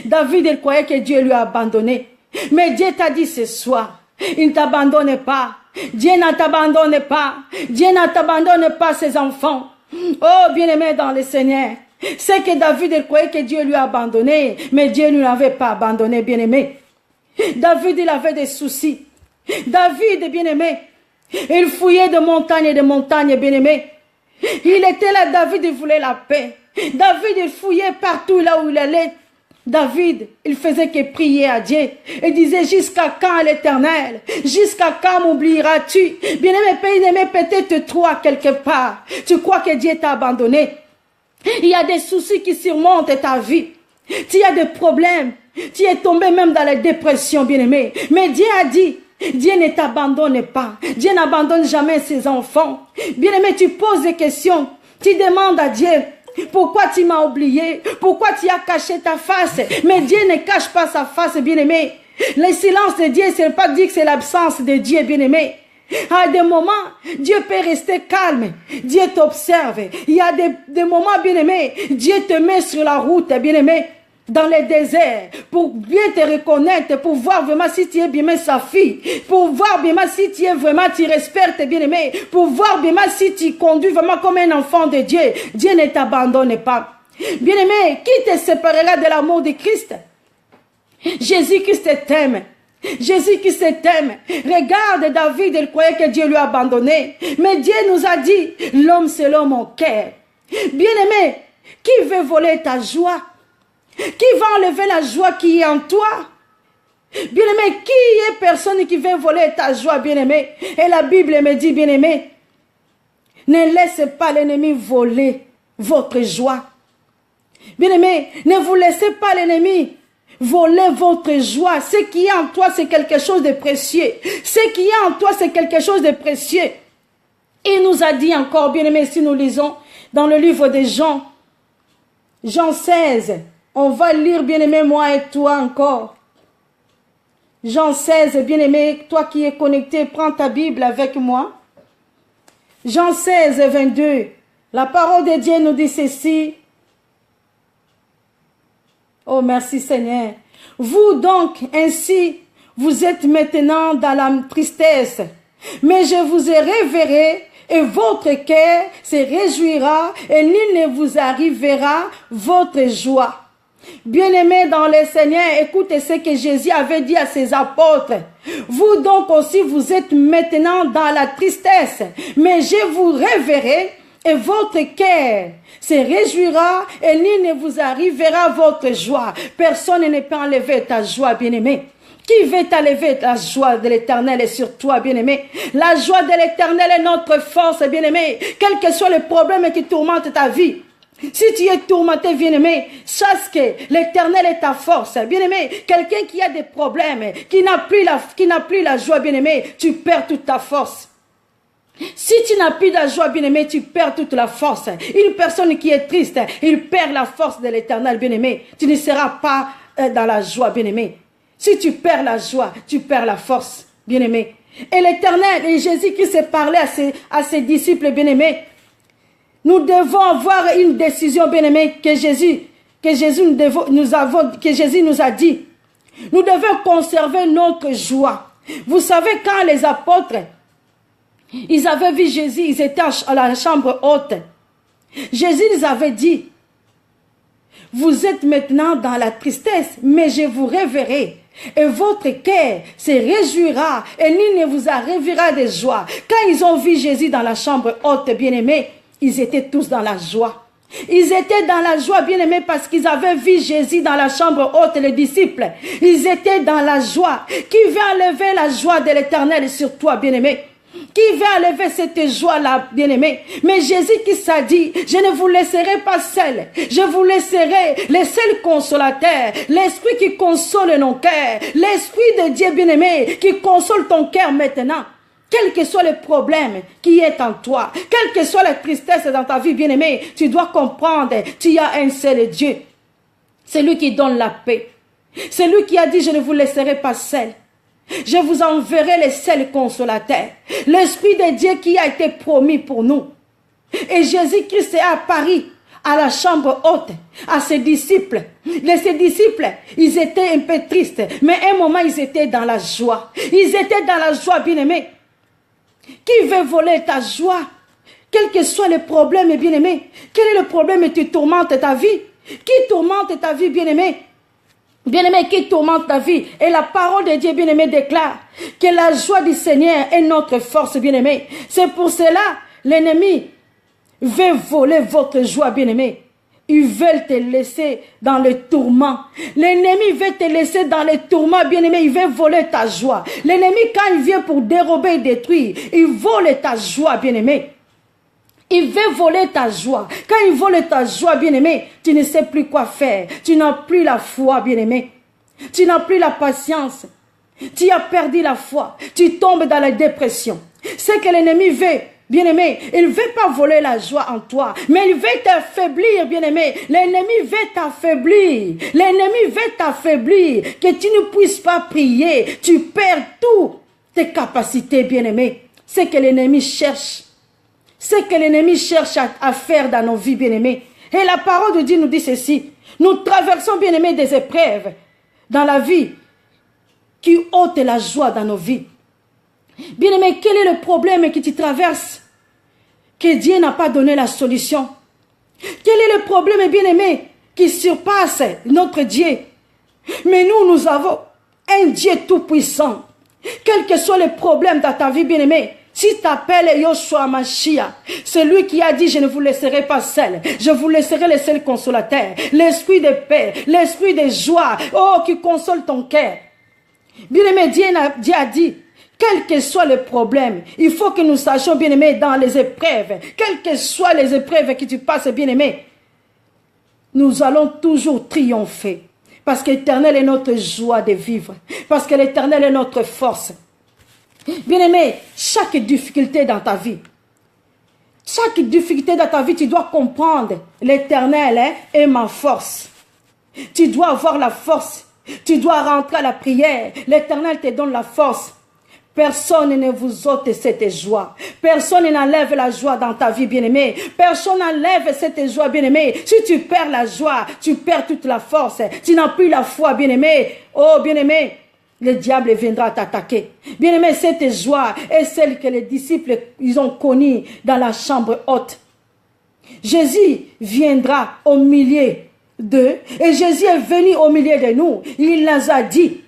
David, il croyait que Dieu lui a abandonné. Mais Dieu t'a dit ce soir, il ne t'abandonne pas. Dieu ne t'abandonne pas. Dieu ne t'abandonne pas ses enfants. Oh, bien-aimé dans le Seigneur. C'est que David il croyait que Dieu lui a abandonné, mais Dieu ne l'avait pas abandonné, bien-aimé. David, il avait des soucis. David, bien-aimé, il fouillait de montagne en montagne, bien-aimé. Il était là, David, il voulait la paix. David, il fouillait partout là où il allait. David, il faisait que prier à Dieu. Il disait, jusqu'à quand l'Éternel? Jusqu'à quand m'oublieras-tu? Bien-aimé, peut-être toi, quelque part, tu crois que Dieu t'a abandonné. Il y a des soucis qui surmontent ta vie. Tu as des problèmes. Tu es tombé même dans la dépression, bien-aimé. Mais Dieu a dit, Dieu ne t'abandonne pas. Dieu n'abandonne jamais ses enfants. Bien-aimé, tu poses des questions. Tu demandes à Dieu, pourquoi tu m'as oublié? Pourquoi tu as caché ta face? Mais Dieu ne cache pas sa face, bien-aimé. Le silence de Dieu, ce n'est pas dire que c'est l'absence de Dieu, bien-aimé. À des moments, Dieu peut rester calme. Dieu t'observe. Il y a des moments, bien-aimé, Dieu te met sur la route, bien-aimé, dans les déserts, pour bien te reconnaître, pour voir vraiment si tu es bien sa fille, pour voir bien si tu es vraiment, tu respectes, bien-aimé, pour voir bien si tu conduis vraiment comme un enfant de Dieu. Dieu ne t'abandonne pas. Bien-aimé, qui te séparera de l'amour de Christ? Jésus-Christ t'aime. Jésus-Christ t'aime. Regarde David, il croyait que Dieu lui a abandonné. Mais Dieu nous a dit, l'homme selon mon cœur. Bien-aimé, qui veut voler ta joie? Qui va enlever la joie qui est en toi? Bien-aimé, qui est personne qui veut voler ta joie, bien-aimé? Et la Bible me dit, bien-aimé, ne laissez pas l'ennemi voler votre joie. Bien-aimé, ne vous laissez pas l'ennemi voler votre joie. Ce qui est en toi, c'est quelque chose de précieux. Ce qui est en toi, c'est quelque chose de précieux. Il nous a dit encore, bien-aimé, si nous lisons dans le livre de Jean, Jean 16, on va lire, bien-aimé, moi et toi encore. Jean 16, bien-aimé, toi qui es connecté, prends ta Bible avec moi. Jean 16, 22, la parole de Dieu nous dit ceci. Oh, merci Seigneur. Vous donc, ainsi, vous êtes maintenant dans la tristesse. Mais je vous ai révéré et votre cœur se réjouira et nul ne vous arrivera votre joie. Bien-aimés dans le Seigneur, écoutez ce que Jésus avait dit à ses apôtres. Vous donc aussi, vous êtes maintenant dans la tristesse. Mais je vous révérerai et votre cœur se réjouira et nul ne vous arrivera votre joie. Personne ne peut enlever ta joie, bien-aimé. Qui veut t'enlever la joie de l'Éternel est sur toi, bien-aimé? La joie de l'Éternel est notre force, bien-aimé. Quel que soit le problème qui tourmente ta vie. Si tu es tourmenté, bien-aimé, sache que l'Éternel est ta force. Bien-aimé, quelqu'un qui a des problèmes, qui n'a plus la joie, bien-aimé, tu perds toute ta force. Si tu n'as plus de joie, bien-aimé, tu perds toute la force. Une personne qui est triste, il perd la force de l'Éternel, bien-aimé. Tu ne seras pas dans la joie, bien-aimé. Si tu perds la joie, tu perds la force, bien-aimé. Et l'Éternel, et Jésus-Christ s'est parlé à ses disciples, bien-aimés. Nous devons avoir une décision, bien-aimé, que Jésus nous a dit. Nous devons conserver notre joie. Vous savez, quand les apôtres, ils avaient vu Jésus, ils étaient à la chambre haute. Jésus les avait dit, vous êtes maintenant dans la tristesse, mais je vous reverrai. Et votre cœur se réjouira et nul ne vous arrivera de joie. Quand ils ont vu Jésus dans la chambre haute, bien-aimés, ils étaient tous dans la joie. Ils étaient dans la joie, bien-aimés, parce qu'ils avaient vu Jésus dans la chambre haute, les disciples. Ils étaient dans la joie. Qui veut enlever la joie de l'Éternel sur toi, bien-aimé? Qui veut enlever cette joie-là, bien-aimé? Mais Jésus qui s'est dit, je ne vous laisserai pas seul. Je vous laisserai le seul consolateur, l'Esprit qui console nos cœurs, l'Esprit de Dieu, bien-aimé, qui console ton cœur maintenant. Quel que soit le problème qui est en toi, quelle que soit la tristesse dans ta vie, bien-aimé, tu dois comprendre, tu as un seul Dieu. C'est lui qui donne la paix. C'est lui qui a dit, je ne vous laisserai pas seul. Je vous enverrai le seul consolateur. L'Esprit de Dieu qui a été promis pour nous. Et Jésus-Christ est apparu à la chambre haute, à ses disciples. Ses disciples, ils étaient un peu tristes, mais à un moment, ils étaient dans la joie. Ils étaient dans la joie, bien-aimé. Qui veut voler ta joie? Quel que soit le problème, bien-aimé. Quel est le problème qui tourmente ta vie? Qui tourmente ta vie, bien-aimé? Bien-aimé, qui tourmente ta vie? Et la parole de Dieu, bien-aimé, déclare que la joie du Seigneur est notre force, bien-aimé. C'est pour cela, l'ennemi veut voler votre joie, bien-aimé. Ils veulent te laisser dans le tourment. L'ennemi veut te laisser dans le tourment, bien-aimé. Il veut voler ta joie. L'ennemi, quand il vient pour dérober et détruire, il vole ta joie, bien-aimé. Il veut voler ta joie. Quand il vole ta joie, bien-aimé, tu ne sais plus quoi faire. Tu n'as plus la foi, bien-aimé. Tu n'as plus la patience. Tu as perdu la foi. Tu tombes dans la dépression. C'est que l'ennemi veut. Bien-aimé, il ne veut pas voler la joie en toi, mais il veut t'affaiblir, bien-aimé. L'ennemi veut t'affaiblir. L'ennemi veut t'affaiblir, que tu ne puisses pas prier. Tu perds toutes tes capacités, bien-aimé. C'est que l'ennemi cherche. C'est que l'ennemi cherche à faire dans nos vies, bien-aimés. Et la parole de Dieu nous dit ceci. Nous traversons, bien-aimés, des épreuves dans la vie qui ôtent la joie dans nos vies. Bien-aimé, quel est le problème que tu traverses que Dieu n'a pas donné la solution? Quel est le problème, bien-aimé, qui surpasse notre Dieu? Mais nous avons un Dieu tout-puissant. Quel que soit le problème dans ta vie, bien-aimé, si tu t'appelles Yoshua Mashiach, c'est lui qui a dit, je ne vous laisserai pas seul. Je vous laisserai le seul consolateur. L'esprit de paix, l'esprit de joie, oh, qui console ton cœur. Bien-aimé, Dieu a dit, quel que soit le problème, il faut que nous sachions, bien-aimé, dans les épreuves, quelles que soient les épreuves que tu passes, bien-aimé, nous allons toujours triompher. Parce que l'Éternel est notre joie de vivre. Parce que l'Éternel est notre force. Bien-aimé, chaque difficulté dans ta vie, tu dois comprendre, l'Éternel est ma force. Tu dois avoir la force. Tu dois rentrer à la prière. L'Éternel te donne la force. Personne ne vous ôte cette joie. Personne n'enlève la joie dans ta vie, bien-aimé. Personne n'enlève cette joie, bien-aimé. Si tu perds la joie, tu perds toute la force. Tu n'as plus la foi, bien-aimé. Oh, bien-aimé, le diable viendra t'attaquer. Bien-aimé, cette joie est celle que les disciples ils ont connue dans la chambre haute. Jésus viendra au milieu d'eux. Et Jésus est venu au milieu de nous. Il nous a dit,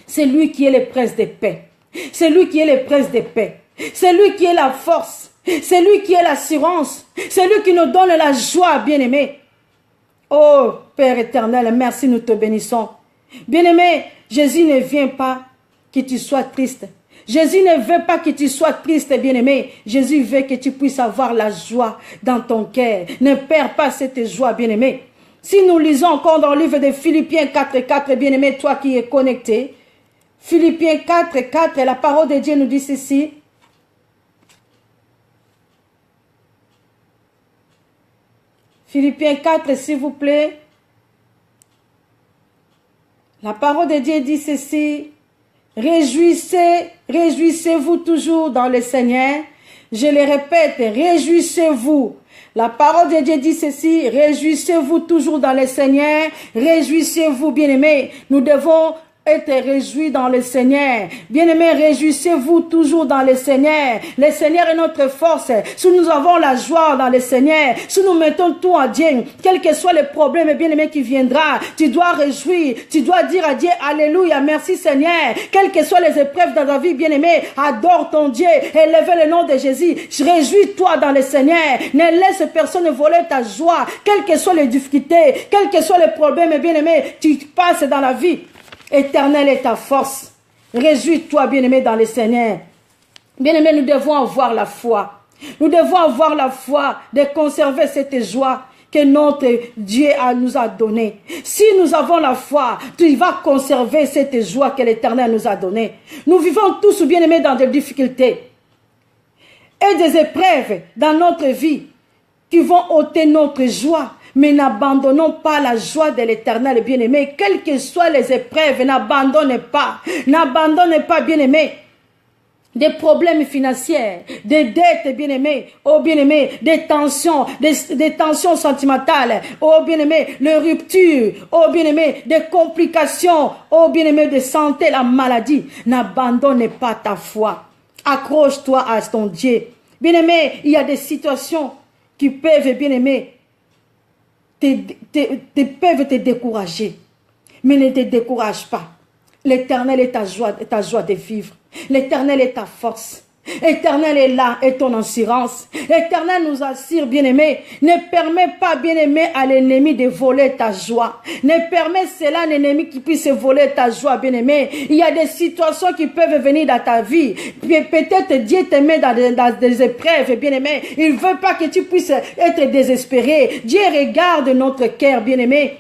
c'est lui qui est le prince de paix. C'est lui qui est le prince de paix. C'est lui qui est la force. C'est lui qui est l'assurance. C'est lui qui nous donne la joie, bien-aimé. Oh, Père éternel, merci, nous te bénissons. Bien-aimé, Jésus ne vient pas que tu sois triste. Jésus ne veut pas que tu sois triste, bien-aimé. Jésus veut que tu puisses avoir la joie dans ton cœur. Ne perds pas cette joie, bien-aimé. Si nous lisons encore dans le livre de Philippiens 4:4, bien-aimé, toi qui es connecté, Philippiens 4:4, la parole de Dieu nous dit ceci. Philippiens 4, s'il vous plaît. La parole de Dieu dit ceci. Réjouissez-vous toujours dans le Seigneur. Je le répète, réjouissez-vous. La parole de Dieu dit ceci, réjouissez-vous toujours dans le Seigneur. Réjouissez-vous, bien-aimés. Nous devons être réjouis dans le Seigneur. Bien-aimés, réjouissez-vous toujours dans le Seigneur. Le Seigneur est notre force. Si nous avons la joie dans le Seigneur, si nous mettons tout à Dieu, quel que soit le problème, bien-aimé, qui viendra, tu dois réjouir, tu dois dire à Dieu, alléluia, merci Seigneur. Quelles que soient les épreuves dans ta vie, bien-aimé, adore ton Dieu, élève le nom de Jésus. Réjouis-toi dans le Seigneur. Ne laisse personne voler ta joie, quelles que soient les difficultés, quels que soient les problèmes, bien-aimé, tu passes dans la vie. Éternel est ta force. Réjouis-toi, bien-aimé, dans le Seigneur. Bien-aimé, nous devons avoir la foi. Nous devons avoir la foi de conserver cette joie que notre Dieu nous a donnée. Si nous avons la foi, tu vas conserver cette joie que l'Éternel nous a donnée. Nous vivons tous, bien-aimés, dans des difficultés et des épreuves dans notre vie qui vont ôter notre joie. Mais n'abandonnons pas la joie de l'Éternel, bien-aimé. Quelles que soient les épreuves, n'abandonnez pas. N'abandonnez pas, bien-aimé. Des problèmes financiers, des dettes, bien-aimés. Oh, bien-aimé, des tensions sentimentales. Oh, bien-aimé, les ruptures. Oh, bien-aimé, des complications. Oh, bien-aimé, de santé, la maladie. N'abandonnez pas ta foi. Accroche-toi à ton Dieu. Bien-aimé, il y a des situations qui peuvent, bien-aimé, peuvent te décourager. Mais ne te décourage pas. L'Éternel est ta joie de vivre. L'Éternel est ta force. L'Éternel est là, et ton assurance. L'Éternel nous assure, bien-aimé. Ne permets pas, bien-aimé, à l'ennemi de voler ta joie. Ne permets cela à l'ennemi qui puisse voler ta joie, bien-aimé. Il y a des situations qui peuvent venir dans ta vie. Peut-être Dieu te met dans des épreuves, bien-aimé. Il ne veut pas que tu puisses être désespéré. Dieu regarde notre cœur, bien-aimé.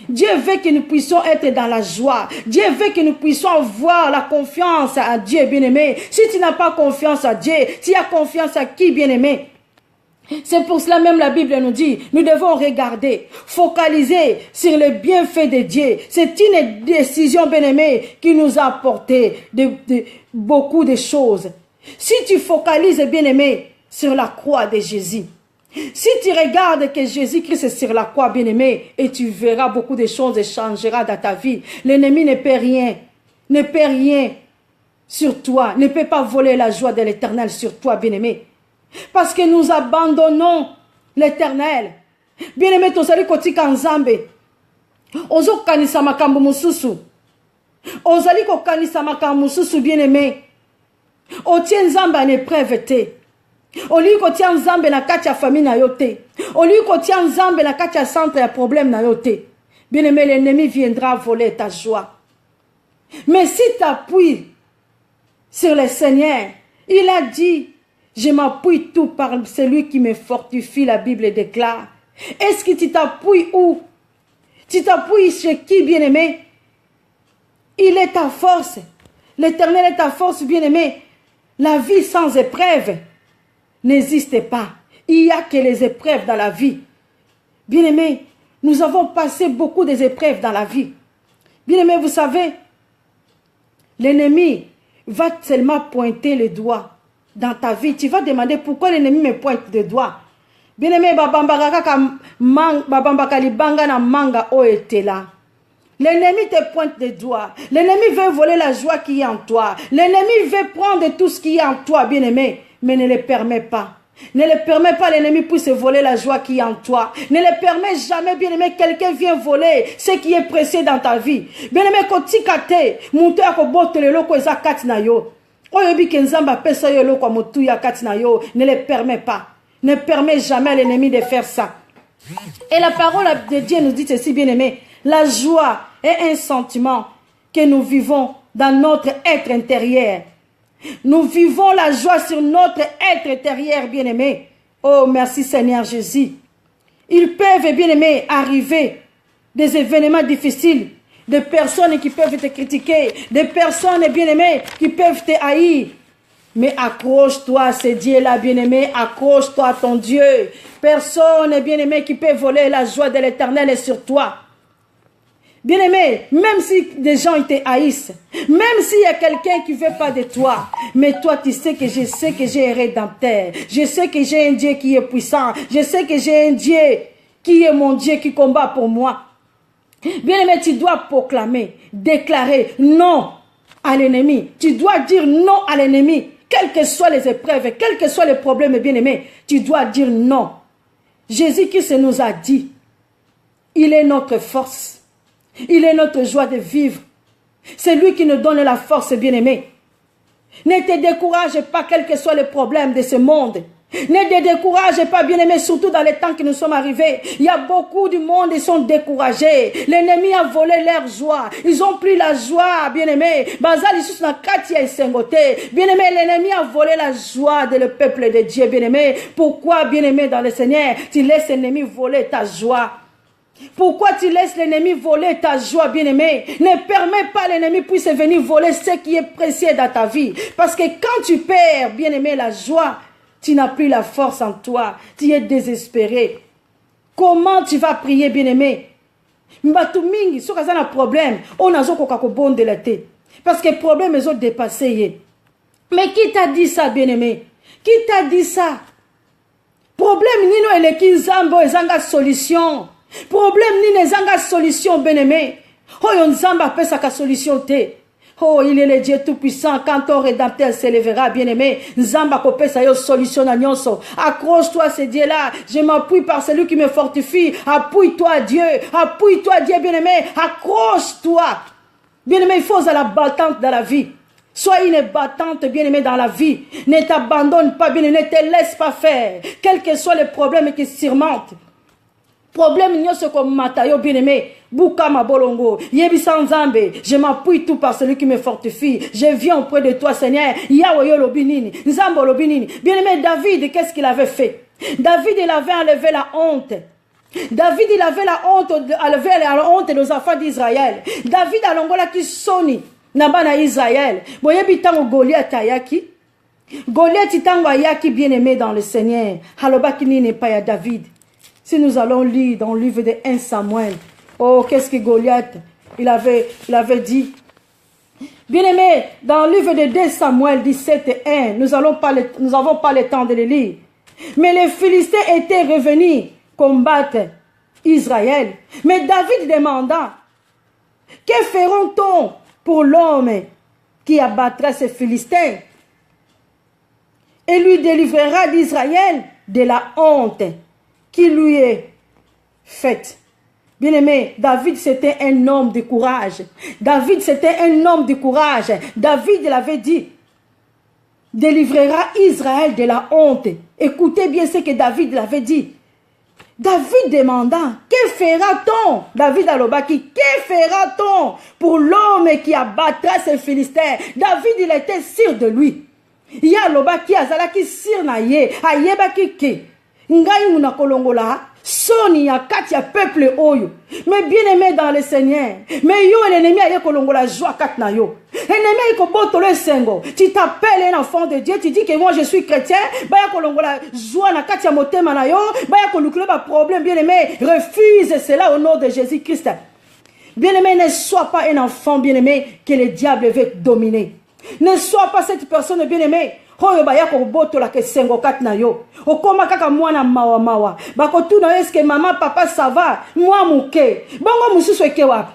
Dieu veut que nous puissions être dans la joie. Dieu veut que nous puissions avoir la confiance à Dieu, bien-aimé. Si tu n'as pas confiance à Dieu, tu as confiance à qui, bien-aimé? C'est pour cela même la Bible nous dit, nous devons regarder, focaliser sur le bienfait de Dieu. C'est une décision, bien-aimé, qui nous a apporté beaucoup de choses. Si tu focalises, bien-aimé, sur la croix de Jésus, si tu regardes que Jésus-Christ est sur la croix, bien-aimé, et tu verras beaucoup de choses changera dans ta vie. L'ennemi ne peut rien sur toi, ne peut pas voler la joie de l'Éternel sur toi, bien-aimé. Parce que nous abandonnons l'Éternel. Bien-aimé, tozali kotika nzambe. Ozo kanisa makambo mususu. Ozali ko kanisa makambo mususu, bien-aimé. Otie nzambe en épreuve te. Oli kotia nzambe na kati ya famille na yo te. Oli kotia nzambe na kati ya centre ya problème na yo te. Bien-aimé, l'ennemi viendra voler ta joie. Mais si tu appuies sur le Seigneur, il a dit, je m'appuie tout par celui qui me fortifie, la Bible déclare. Est-ce que tu t'appuies où? Tu t'appuies chez qui, bien-aimé? Il est ta force. L'Éternel est ta force, bien-aimé. La vie sans épreuve n'existe pas. Il n'y a que les épreuves dans la vie. Bien-aimé, nous avons passé beaucoup d'épreuves dans la vie. Bien-aimé, vous savez, l'ennemi va seulement pointer le doigt dans ta vie. Tu vas demander pourquoi l'ennemi me pointe le doigt. Bien-aimé, babambaka libanga na manga o était là. L'ennemi te pointe le doigt. L'ennemi veut voler la joie qui est en toi. L'ennemi veut prendre tout ce qui est en toi, bien-aimé. Mais ne le permets pas. Ne le permets pas, l'ennemi puisse voler la joie qui est en toi. Ne le permets jamais, bien-aimé, quelqu'un vient voler ce qui est précieux dans ta vie. Bien-aimé, quand tu kate, monte à kobote le loko eza kati na yo. Oyobi kenzamba pesa yo loko motu ya kati na yo. Ne le permets pas. Ne permets jamais à l'ennemi de faire ça. Et la parole de Dieu nous dit ceci, bien-aimé. La joie est un sentiment que nous vivons dans notre être intérieur. Nous vivons la joie sur notre être intérieur, bien-aimé. Oh, merci Seigneur Jésus. Ils peuvent, bien-aimé, arriver des événements difficiles, des personnes qui peuvent te critiquer, des personnes, bien-aimées, qui peuvent te haïr. Mais accroche-toi à ce Dieu-là, bien-aimé, accroche-toi à ton Dieu. Personne, bien-aimé, qui peut voler la joie de l'Éternel est sur toi. Bien-aimé, même si des gens te haïssent, même s'il y a quelqu'un qui ne veut pas de toi, mais toi tu sais que j'ai un rédempteur, je sais que j'ai un Dieu qui est puissant, je sais que j'ai un Dieu qui est mon Dieu qui combat pour moi. Bien-aimé, tu dois proclamer, déclarer non à l'ennemi. Tu dois dire non à l'ennemi, quelles que soient les épreuves, quels que soient les problèmes, bien-aimé, tu dois dire non. Jésus-Christ nous a dit, il est notre force. Il est notre joie de vivre. C'est lui qui nous donne la force, bien-aimé. Ne te décourage pas, quels que soient les problèmes de ce monde. Ne te décourage pas, bien-aimé, surtout dans les temps que nous sommes arrivés. Il y a beaucoup du monde qui sont découragés. L'ennemi a volé leur joie. Ils ont pris la joie, bien-aimé. Bien-aimé, l'ennemi a volé la joie de le peuple de Dieu, bien-aimé. Pourquoi, bien-aimé, dans le Seigneur, tu laisses l'ennemi voler ta joie? Pourquoi tu laisses l'ennemi voler ta joie, bien-aimé? Ne permets pas l'ennemi puisse venir voler ce qui est précieux dans ta vie. Parce que quand tu perds, bien-aimé, la joie, tu n'as plus la force en toi. Tu es désespéré. Comment tu vas prier, bien-aimé? Mbatu mingi, si tu as un problème, on a bon de la tête. Parce que le problème est dépassé. Mais qui t'a dit ça, bien-aimé? Qui t'a dit ça? Problème, nino ele kinzambo ezanga solution. Problème ni nezanga solution, bien-aimé. Oh, yon zamba pesa ka solution te. Oh, il est le Dieu tout-puissant. Quand ton rédempteur s'élèvera, bien-aimé, Nzamba kopesa yo solution na nyonso. Accroche-toi ce Dieu-là. Je m'appuie par celui qui me fortifie. Appuie-toi Dieu. Appuie-toi Dieu, bien-aimé. Accroche-toi. Bien-aimé, il faut la battante dans la vie. Sois une battante, bien-aimé, dans la vie. Ne t'abandonne pas, bien-aimé. Ne te laisse pas faire. Quels que soient les problèmes qui surmontent. Problème nyonso comme matayo bien-aimé, Boukama bolongo, Yebisa Nzambe, je m'appuie tout par celui qui me fortifie. Je viens auprès de toi, Seigneur. Yahweh lobinini, Nzambo lobinini. Bien-aimé, David, qu'est-ce qu'il avait fait? David, il avait enlevé la honte. David, il avait la honte, enlevé la honte des enfants d'Israël. David a l'ongola qui soni, nabana Israël. Boyebi tango Goliath ayaki. Goliath tango ayaki bien-aimé dans le Seigneur. Halobaki n'est pas ya David. Si nous allons lire dans le livre de 1 Samuel, oh, qu'est-ce que Goliath, il avait dit. Bien-aimé, dans le livre de 2 Samuel 17 et 1, nous n'avons pas le temps de le lire. Mais les Philistins étaient revenus combattre Israël. Mais David demanda, que feront-on pour l'homme qui abattra ces Philistins et lui délivrera d'Israël de la honte qui lui est faite. Bien-aimé, David c'était un homme de courage. David c'était un homme de courage. David l'avait dit, délivrera Israël de la honte. Écoutez bien ce que David l'avait dit. David demanda, que fera-t-on? David Alobaki, que fera-t-on pour l'homme qui abattra ces Philistins? David il était sûr de lui. Il y a Alobaki azalaki sûr na ye, ayebaki ke. Ngai muna kolongola soni ya kati ya peuple oyo. Mais bien aimé dans le Seigneur. Mais yo l'ennemi a kolongola joie kat na yo. L'ennemi ko botolo sengo. Tu t'appelles un enfant de Dieu, tu dis que moi je suis chrétien, ba ya kolongola joie na kati ya motema na yo, ba ya kolukule ba problème bien aimé. Refuse cela au nom de Jésus-Christ. Bien aimé, ne sois pas un enfant bien aimé que le diable veut dominer. Ne sois pas cette personne bien aimée. Hoyo ba yako botola ke sengo kat na yo. Okoma kaka mwana mawa mawa. Bako tu na eske maman papa ça va. Moi muke. Bongo mususu eke wapi.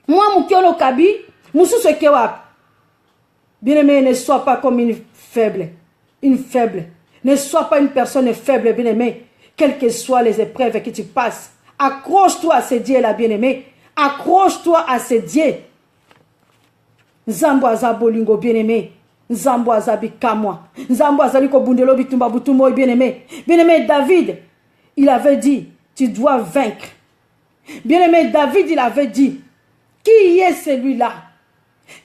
Moi muke ono kabi. Mususu eke wapi. Bien-aimé, ne sois pas comme une faible. Une faible. Ne sois pas une personne faible, bien-aimé. Quelles que soient les épreuves que tu passes. Accroche-toi à ce Dieu-là, bien-aimé. Accroche-toi à ce Dieu. Nzambo azabolingo, bien-aimé. Nzambo azabikamwa. Nzambo azaliko bundelo bitumba butumo, bien-aimé. Bien-aimé, David, il avait dit, tu dois vaincre. Bien-aimé, David, il avait dit, qui est celui-là?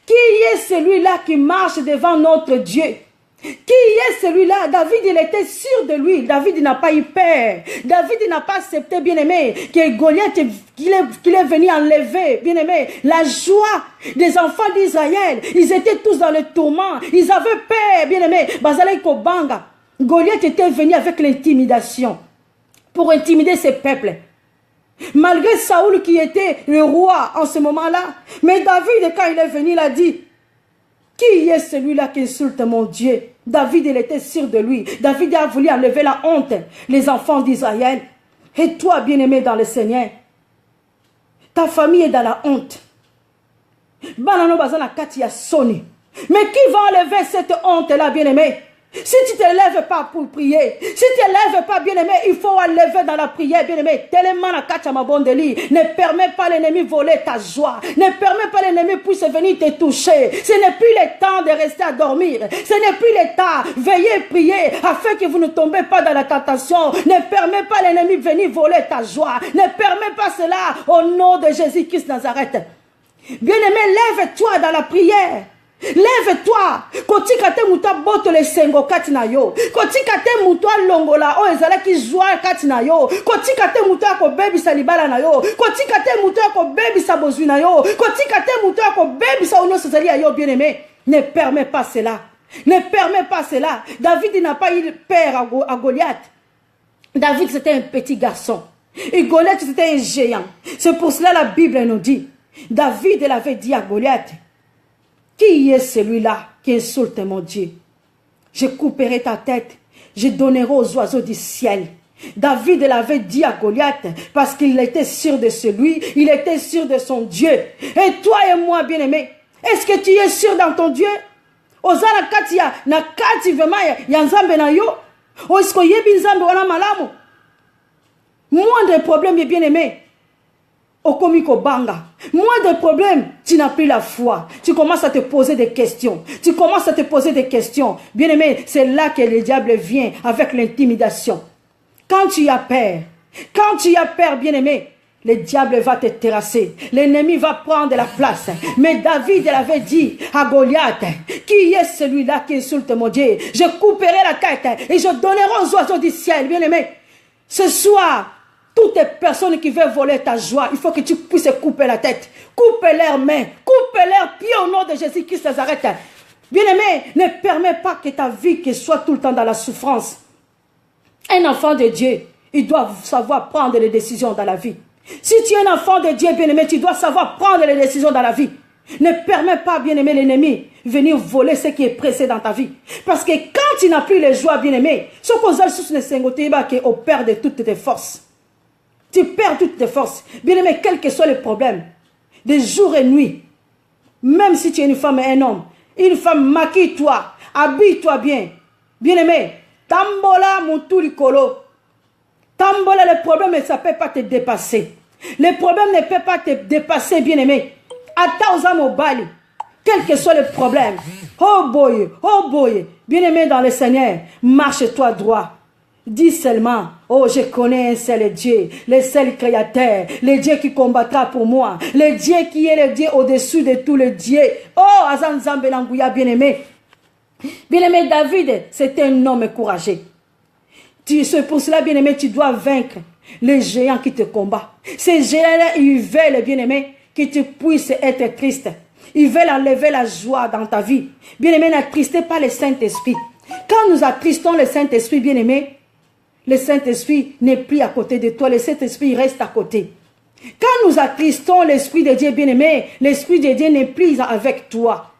Qui est celui-là qui marche devant notre Dieu? Qui est celui-là? David, il était sûr de lui. David, il n'a pas eu peur. David, il n'a pas accepté, bien-aimé, que Goliath, qu'il est venu enlever, bien-aimé, la joie des enfants d'Israël. Ils étaient tous dans le tourment. Ils avaient peur, bien-aimé. Bazalai Kobanga. Goliath était venu avec l'intimidation pour intimider ses peuples. Malgré Saoul qui était le roi en ce moment-là. Mais David, quand il est venu, il a dit, qui est celui-là qui insulte mon Dieu? David, il était sûr de lui. David a voulu enlever la honte, les enfants d'Israël. Et toi, bien-aimé dans le Seigneur, ta famille est dans la honte. Banano bazana katia soni. Mais qui va enlever cette honte-là, bien-aimé? Si tu ne te lèves pas pour prier, si tu ne te lèves pas, bien-aimé, il faut lever dans la prière, bien-aimé. Tellement la kachamabondeli. Ne permets pas l'ennemi voler ta joie. Ne permets pas l'ennemi puisse venir te toucher. Ce n'est plus le temps de rester à dormir. Ce n'est plus le temps. Veillez prier afin que vous ne tombez pas dans la tentation. Ne permets pas l'ennemi venir voler ta joie. Ne permets pas cela au nom de Jésus-Christ Nazareth. Bien-aimé, lève-toi dans la prière. Lève-toi. Kotika te muta boto le sengo katina yo. Kotika te muta longola o ezala ki joie katina yo. Kotika te muta ko baby salibala na yo. Kotika te muta ko baby sabozui na yo. Kotika te muta ko baby sa uno sazali yo, bien-aimé. Ne permets pas cela. Ne permets pas cela. David n'a pas eu peur à Goliath. David c'était un petit garçon. Et Goliath c'était un géant. C'est pour cela la Bible nous dit. David elle avait dit à Goliath. Qui est celui-là qui insulte mon Dieu? Je couperai ta tête, je donnerai aux oiseaux du ciel. David l'avait dit à Goliath parce qu'il était sûr de celui, il était sûr de son Dieu. Et toi et moi, bien-aimé, est-ce que tu es sûr dans ton Dieu? Ozana katia na kati vema ya nzambe na yo. Oisko yebi nzambe wana malamu. Moindre problème, bien-aimé. Okomiko banga. Moins de problèmes, tu n'as plus la foi. Tu commences à te poser des questions. Tu commences à te poser des questions. Bien-aimé, c'est là que le diable vient avec l'intimidation. Quand tu as peur, bien-aimé, le diable va te terrasser. L'ennemi va prendre la place. Mais David avait dit à Goliath, qui est celui-là qui insulte mon Dieu? Je couperai la tête et je donnerai aux oiseaux du ciel. Bien-aimé, ce soir, toutes les personnes qui veulent voler ta joie, il faut que tu puisses couper la tête. Coupe leurs mains, coupe leurs pieds au nom de Jésus-Christ Nazareth. Bien-aimé, ne permets pas que ta vie soit tout le temps dans la souffrance. Un enfant de Dieu, il doit savoir prendre les décisions dans la vie. Si tu es un enfant de Dieu, bien-aimé, tu dois savoir prendre les décisions dans la vie. Ne permets pas, bien-aimé, l'ennemi venir voler ce qui est pressé dans ta vie. Parce que quand tu n'as plus les joies, bien-aimé, ce qu'on a sous le sengoté, au père de toutes tes forces. Tu perds toutes tes forces. Bien-aimé, quels que soient les problèmes, de jour et nuit, même si tu es une femme et un homme, une femme, maquille-toi, habille-toi bien. Bien-aimé, tambola muturikolo. Tambola, le problème, ça ne peut pas te dépasser. Le problème ne peut pas te dépasser, bien-aimé. Attends aux âmes au bal, quel que soit le problème. Oh boy, bien-aimé dans le Seigneur, marche-toi droit. Dis seulement, oh je connais un seul Dieu, le seul créateur, le Dieu qui combattra pour moi, le Dieu qui est le Dieu au-dessus de tous les dieux. Oh, Azan Zambelangouya, bien-aimé. Bien-aimé David, c'était un homme courageux. C'est pour cela, bien-aimé, tu dois vaincre les géants qui te combattent. Ces géants-là, ils veulent, bien-aimé, que tu puisses être triste. Ils veulent enlever la joie dans ta vie. Bien-aimé, n'attristez pas le Saint-Esprit. Quand nous attristons le Saint-Esprit, bien-aimé, le Saint-Esprit n'est plus à côté de toi. Le Saint-Esprit reste à côté. Quand nous attristons l'Esprit de Dieu, bien-aimé, l'Esprit de Dieu n'est plus avec toi.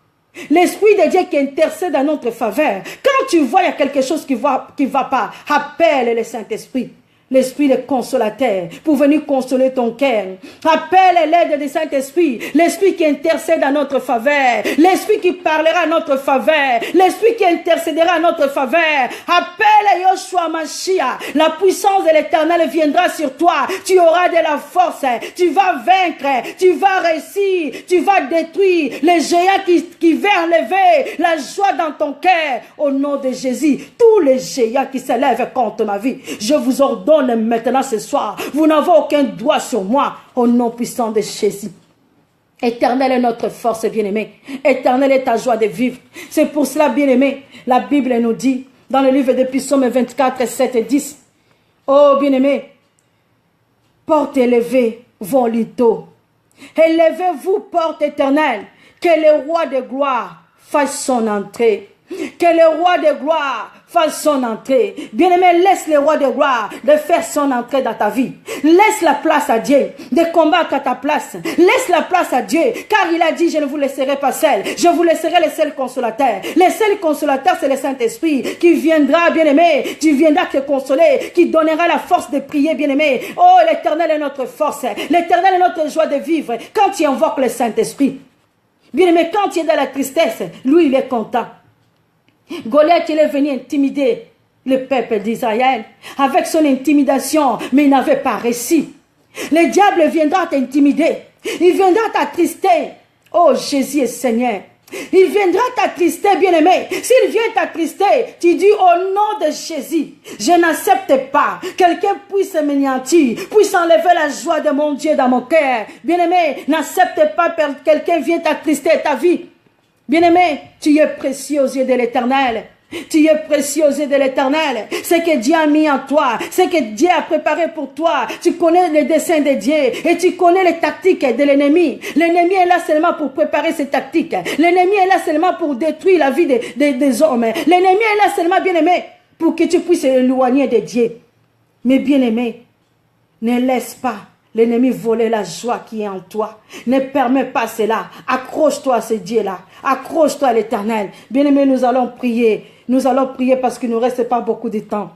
L'Esprit de Dieu qui intercède en notre faveur. Quand tu vois il y a quelque chose qui va pas, appelle le Saint-Esprit. L'Esprit le consolateur pour venir consoler ton cœur. Appelle l'aide du Saint-Esprit. L'Esprit qui intercède à notre faveur. L'Esprit qui parlera à notre faveur. L'Esprit qui intercédera à notre faveur. Appelle Yoshua Mashiach. La puissance de l'Éternel viendra sur toi. Tu auras de la force. Tu vas vaincre. Tu vas réussir. Tu vas détruire les géants qui veulent enlever la joie dans ton cœur. Au nom de Jésus. Tous les géants qui s'élèvent contre ma vie. Je vous ordonne maintenant ce soir, vous n'avez aucun droit sur moi, au nom puissant de Jésus. Éternel est notre force, bien-aimé. Éternel est ta joie de vivre. C'est pour cela, bien-aimé, la Bible nous dit, dans le livre de Psaume 24, 7 et 10, oh, bien-aimé, porte élevée, vos liteaux. Élevez-vous, porte éternelle, que le roi de gloire fasse son entrée. Que le roi de gloire fasse son entrée. Bien-aimé, laisse le roi de gloire de faire son entrée dans ta vie. Laisse la place à Dieu de combattre à ta place. Laisse la place à Dieu, car il a dit, je ne vous laisserai pas seul. Je vous laisserai le seul consolateur. Le seul consolateur, c'est le Saint-Esprit qui viendra, bien-aimé. Tu viendras te consoler, qui donnera la force de prier, bien-aimé. Oh, l'Éternel est notre force. L'Éternel est notre joie de vivre. Quand tu invoques le Saint-Esprit, bien-aimé, quand tu es dans la tristesse, lui, il est content. Goliath, il est venu intimider le peuple d'Israël avec son intimidation, mais il n'avait pas réussi. Le diable viendra t'intimider, il viendra t'attrister. Oh, Jésus est Seigneur. Il viendra t'attrister, bien-aimé. S'il vient t'attrister, tu dis au nom de Jésus, je n'accepte pas. Quelqu'un puisse m'anéantir, puisse enlever la joie de mon Dieu dans mon cœur. Bien-aimé, n'accepte pas que quelqu'un vienne t'attrister ta vie. Bien-aimé, tu es précieux aux yeux de l'Éternel. Tu es précieux aux yeux de l'Éternel. Ce que Dieu a mis en toi, ce que Dieu a préparé pour toi. Tu connais les desseins de Dieu et tu connais les tactiques de l'ennemi. L'ennemi est là seulement pour préparer ses tactiques. L'ennemi est là seulement pour détruire la vie des hommes. L'ennemi est là seulement, bien-aimé, pour que tu puisses éloigner de Dieu. Mais bien-aimé, ne laisse pas l'ennemi voler la joie qui est en toi. Ne permets pas cela. Accroche-toi à ce Dieu-là. Accroche-toi à l'Éternel. Bien-aimé, nous allons prier. Nous allons prier parce qu'il ne nous reste pas beaucoup de temps.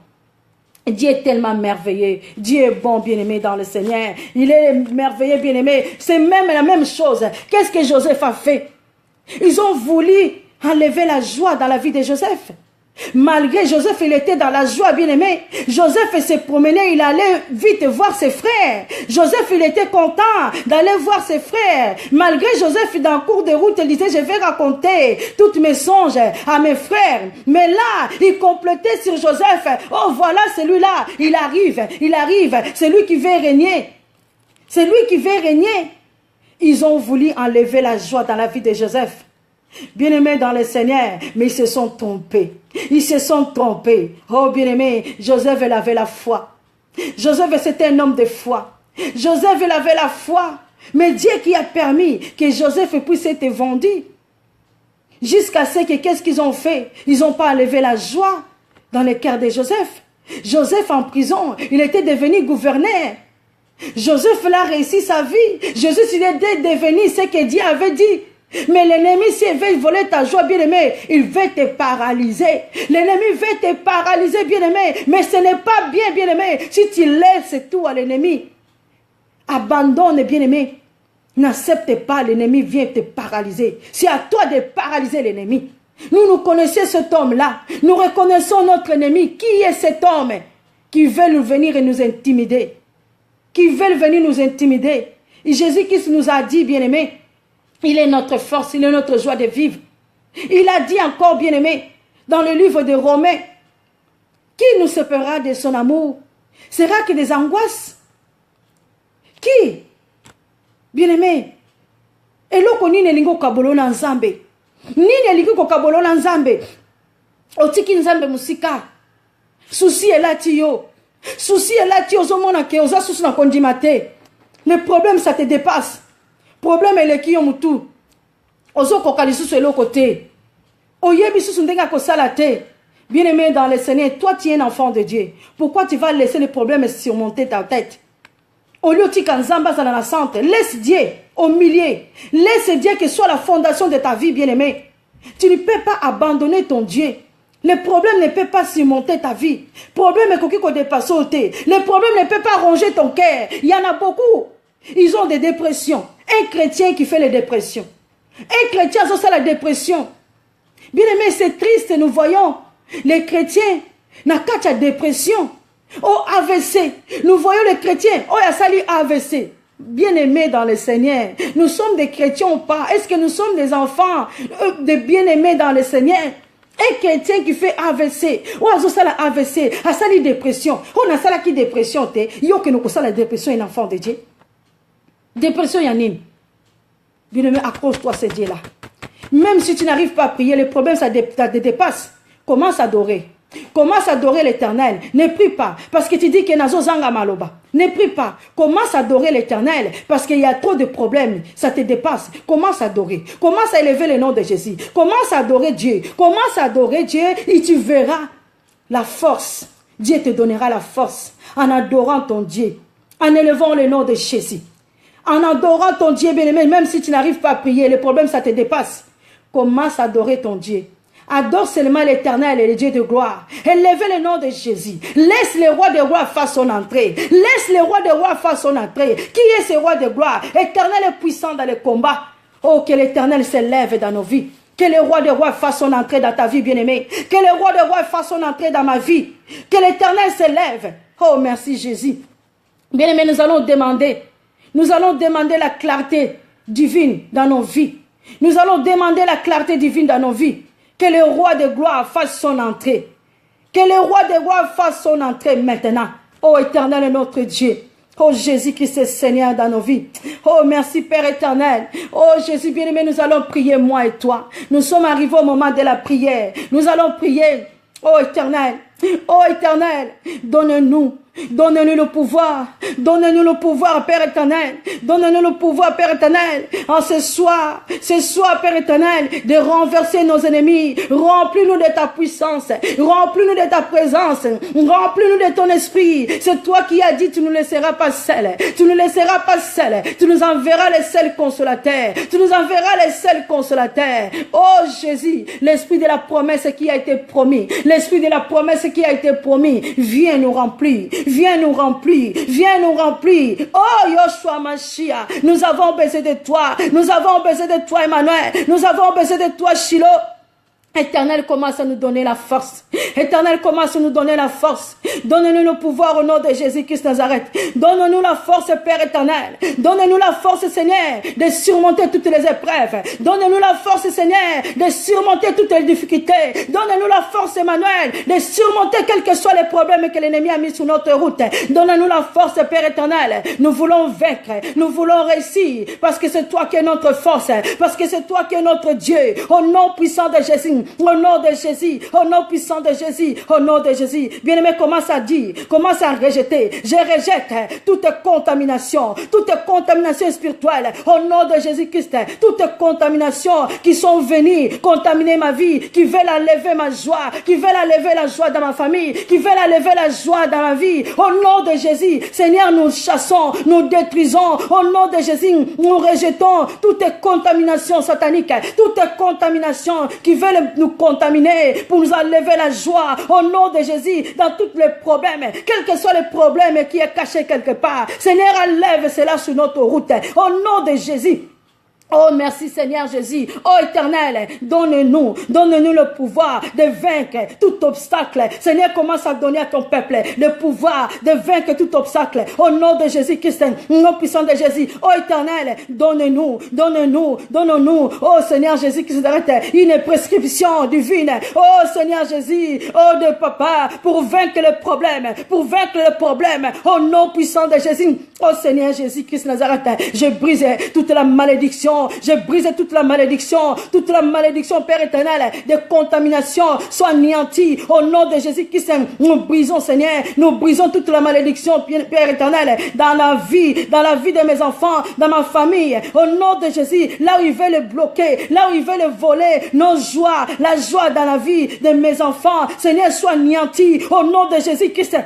Dieu est tellement merveilleux. Dieu est bon, bien-aimé, dans le Seigneur. Il est merveilleux, bien-aimé. C'est même la même chose. Qu'est-ce que Joseph a fait? Ils ont voulu enlever la joie dans la vie de Joseph. Malgré Joseph, il était dans la joie, bien-aimé. Joseph s'est promené, il allait vite voir ses frères. Joseph, il était content d'aller voir ses frères. Malgré Joseph, dans le cours de route, il disait, je vais raconter toutes mes songes à mes frères. Mais là, il complétait sur Joseph. Oh, voilà celui-là, il arrive. C'est lui qui veut régner. C'est lui qui veut régner. Ils ont voulu enlever la joie dans la vie de Joseph. Bien-aimés dans le Seigneur, mais ils se sont trompés. Ils se sont trompés. Oh bien-aimé, Joseph, il avait la foi. Joseph, c'était un homme de foi. Joseph, il avait la foi. Mais Dieu qui a permis que Joseph puisse être vendu. Jusqu'à ce que, qu'est-ce qu'ils ont fait? Ils n'ont pas enlevé la joie dans le cœur de Joseph. Joseph en prison, il était devenu gouverneur. Joseph a réussi sa vie. Joseph, il est devenu ce que Dieu avait dit. Mais l'ennemi, s'il veut voler ta joie, bien-aimé, il veut te paralyser. L'ennemi veut te paralyser, bien-aimé. Mais ce n'est pas bien, bien-aimé. Si tu laisses tout à l'ennemi, abandonne, bien-aimé. N'accepte pas, l'ennemi vient te paralyser. C'est à toi de paralyser l'ennemi. Nous connaissons cet homme-là. Nous reconnaissons notre ennemi. Qui est cet homme qui veut venir et nous intimider? Qui veut venir nous intimider? Et Jésus-Christ nous a dit, bien-aimé, il est notre force, il est notre joie de vivre. Il a dit encore, bien-aimé, dans le livre de Romains, qui nous séparera de son amour? Sera que des angoisses? Qui? Bien-aimé, eloko nini elingi okabolo na nzambe? Nini elingi kokabolo na nzambe? Otiki nzambe musika. Souci elati yo. Souci elati ozomona ke oza susu na kondima te. Le problème, ça te dépasse. Problème eleki yo mutu. Ozo kokali susu eloko te. Oyebi susu ndenga kosala te. Bien-aimé dans le Seigneur, toi tu es un enfant de Dieu. Pourquoi tu vas laisser les problèmes surmonter ta tête? Au lieu de kanzamba dans la santé, laisse Dieu au milieu. Laisse Dieu que soit la fondation de ta vie, bien-aimé. Tu ne peux pas abandonner ton Dieu. Le problème ne peut pas surmonter ta vie. Le problème est qu'il faut dépasser. Le problème ne peut pas ronger ton cœur. Il y en a beaucoup. Ils ont des dépressions. Un chrétien qui fait les dépressions. Un chrétien qui a la dépression. Bien aimé, c'est triste, nous voyons les chrétiens n'a qu'à dépression. Oh AVC, nous voyons les chrétiens. Oh il y a sali AVC. Bien aimés dans le Seigneur, nous sommes des chrétiens ou pas? Est-ce que nous sommes des enfants de bien aimés dans le Seigneur? Un chrétien qui fait AVC, ou a la AVC, a sali dépression. On a sali qui dépression te. Yo que nous connaissons la dépression un enfant de Dieu. Dépression yanine. Bien-aimé, accroche-toi à ce Dieu-là. Même si tu n'arrives pas à prier, le problème, ça te dépasse. Commence à adorer. Commence à adorer l'Éternel. Ne prie pas. Parce que tu dis que Nazo Zanga Maloba. Ne prie pas. Commence à adorer l'Éternel. Parce qu'il y a trop de problèmes. Ça te dépasse. Commence à adorer. Commence à élever le nom de Jésus. Commence à adorer Dieu. Commence à adorer Dieu et tu verras la force. Dieu te donnera la force en adorant ton Dieu. En élevant le nom de Jésus. En adorant ton Dieu, bien-aimé, même si tu n'arrives pas à prier, le problème, ça te dépasse. Commence à adorer ton Dieu. Adore seulement l'Éternel et le Dieu de gloire. Élevez le nom de Jésus. Laisse le roi des rois faire son entrée. Laisse le roi des rois faire son entrée. Qui est ce roi de gloire? Éternel est puissant dans le combat. Oh, que l'Éternel s'élève dans nos vies. Que le roi des rois fasse son entrée dans ta vie, bien-aimé. Que le roi des rois fasse son entrée dans ma vie. Que l'Éternel s'élève. Oh, merci Jésus. Bien-aimé, nous allons demander la clarté divine dans nos vies. Nous allons demander la clarté divine dans nos vies. Que le roi de gloire fasse son entrée. Que le roi de gloire fasse son entrée maintenant. Oh Éternel, notre Dieu. Oh Jésus-Christ est Seigneur dans nos vies. Oh merci Père éternel. Oh Jésus bien-aimé, nous allons prier moi et toi. Nous sommes arrivés au moment de la prière. Nous allons prier. Oh Éternel. Oh Éternel, donne-nous le pouvoir. Donne-nous le pouvoir, Père éternel. Donne-nous le pouvoir, Père éternel. En ce soir, Père éternel, de renverser nos ennemis. Remplis-nous de ta puissance. Remplis-nous de ta présence. Remplis-nous de ton esprit. C'est toi qui as dit, tu ne nous laisseras pas seuls. Tu ne nous laisseras pas seuls. Tu nous enverras les seuls consolateurs. Tu nous enverras les seuls consolateurs. Oh Jésus, l'esprit de la promesse qui a été promis. L'esprit de la promesse qui a été promis. Viens nous remplir. Viens nous remplir, viens nous remplir. Oh Yoshua Mashiach, nous avons besoin de toi. Nous avons besoin de toi, Emmanuel. Nous avons besoin de toi, Shiloh. Éternel, commence à nous donner la force. Éternel, commence à nous donner la force. Donne-nous le pouvoir au nom de Jésus-Christ Nazareth. Donne-nous la force, Père éternel. Donne-nous la force, Seigneur, de surmonter toutes les épreuves. Donne-nous la force, Seigneur, de surmonter toutes les difficultés. Donne-nous la force, Emmanuel, de surmonter quels que soient les problèmes que l'ennemi a mis sur notre route. Donne-nous la force, Père éternel. Nous voulons vaincre. Nous voulons réussir. Parce que c'est toi qui es notre force. Parce que c'est toi qui es notre Dieu. Au nom puissant de Jésus. Au nom de Jésus, au nom puissant de Jésus, au nom de Jésus. Bien-aimé, commence à dire, commence à rejeter. Je rejette toute contamination spirituelle. Au nom de Jésus-Christ, toutes contaminations qui sont venues contaminer ma vie, qui veulent enlever ma joie, qui veulent enlever la joie dans ma famille, qui veulent enlever la joie dans ma vie. Au nom de Jésus, Seigneur, nous chassons, nous détruisons. Au nom de Jésus, nous rejetons toutes contaminations sataniques, toutes contaminations qui veulent nous contaminer pour nous enlever la joie au nom de Jésus dans tous les problèmes, quel que soit le problème qui est caché quelque part. Seigneur, enlève cela sur notre route au nom de Jésus. Oh, merci Seigneur Jésus. Oh éternel, donne-nous le pouvoir de vaincre tout obstacle. Seigneur, commence à donner à ton peuple le pouvoir de vaincre tout obstacle. Au nom de Jésus-Christ, au nom puissant de Jésus. Oh éternel, donne-nous. Oh Seigneur Jésus-Christ, une prescription divine. Oh Seigneur Jésus, oh de papa, pour vaincre le problème. Au nom puissant de Jésus. Oh Seigneur Jésus-Christ Nazareth, je brise toute la malédiction. Je brise toute la malédiction, Père éternel, de contamination, soit anéantie au nom de Jésus-Christ. Nous brisons, Seigneur, toute la malédiction, Père éternel, dans la vie de mes enfants, dans ma famille, au nom de Jésus, là où ils veulent bloquer, là où ils veulent voler nos joies, la joie dans la vie de mes enfants, Seigneur, soit anéantie au nom de Jésus-Christ.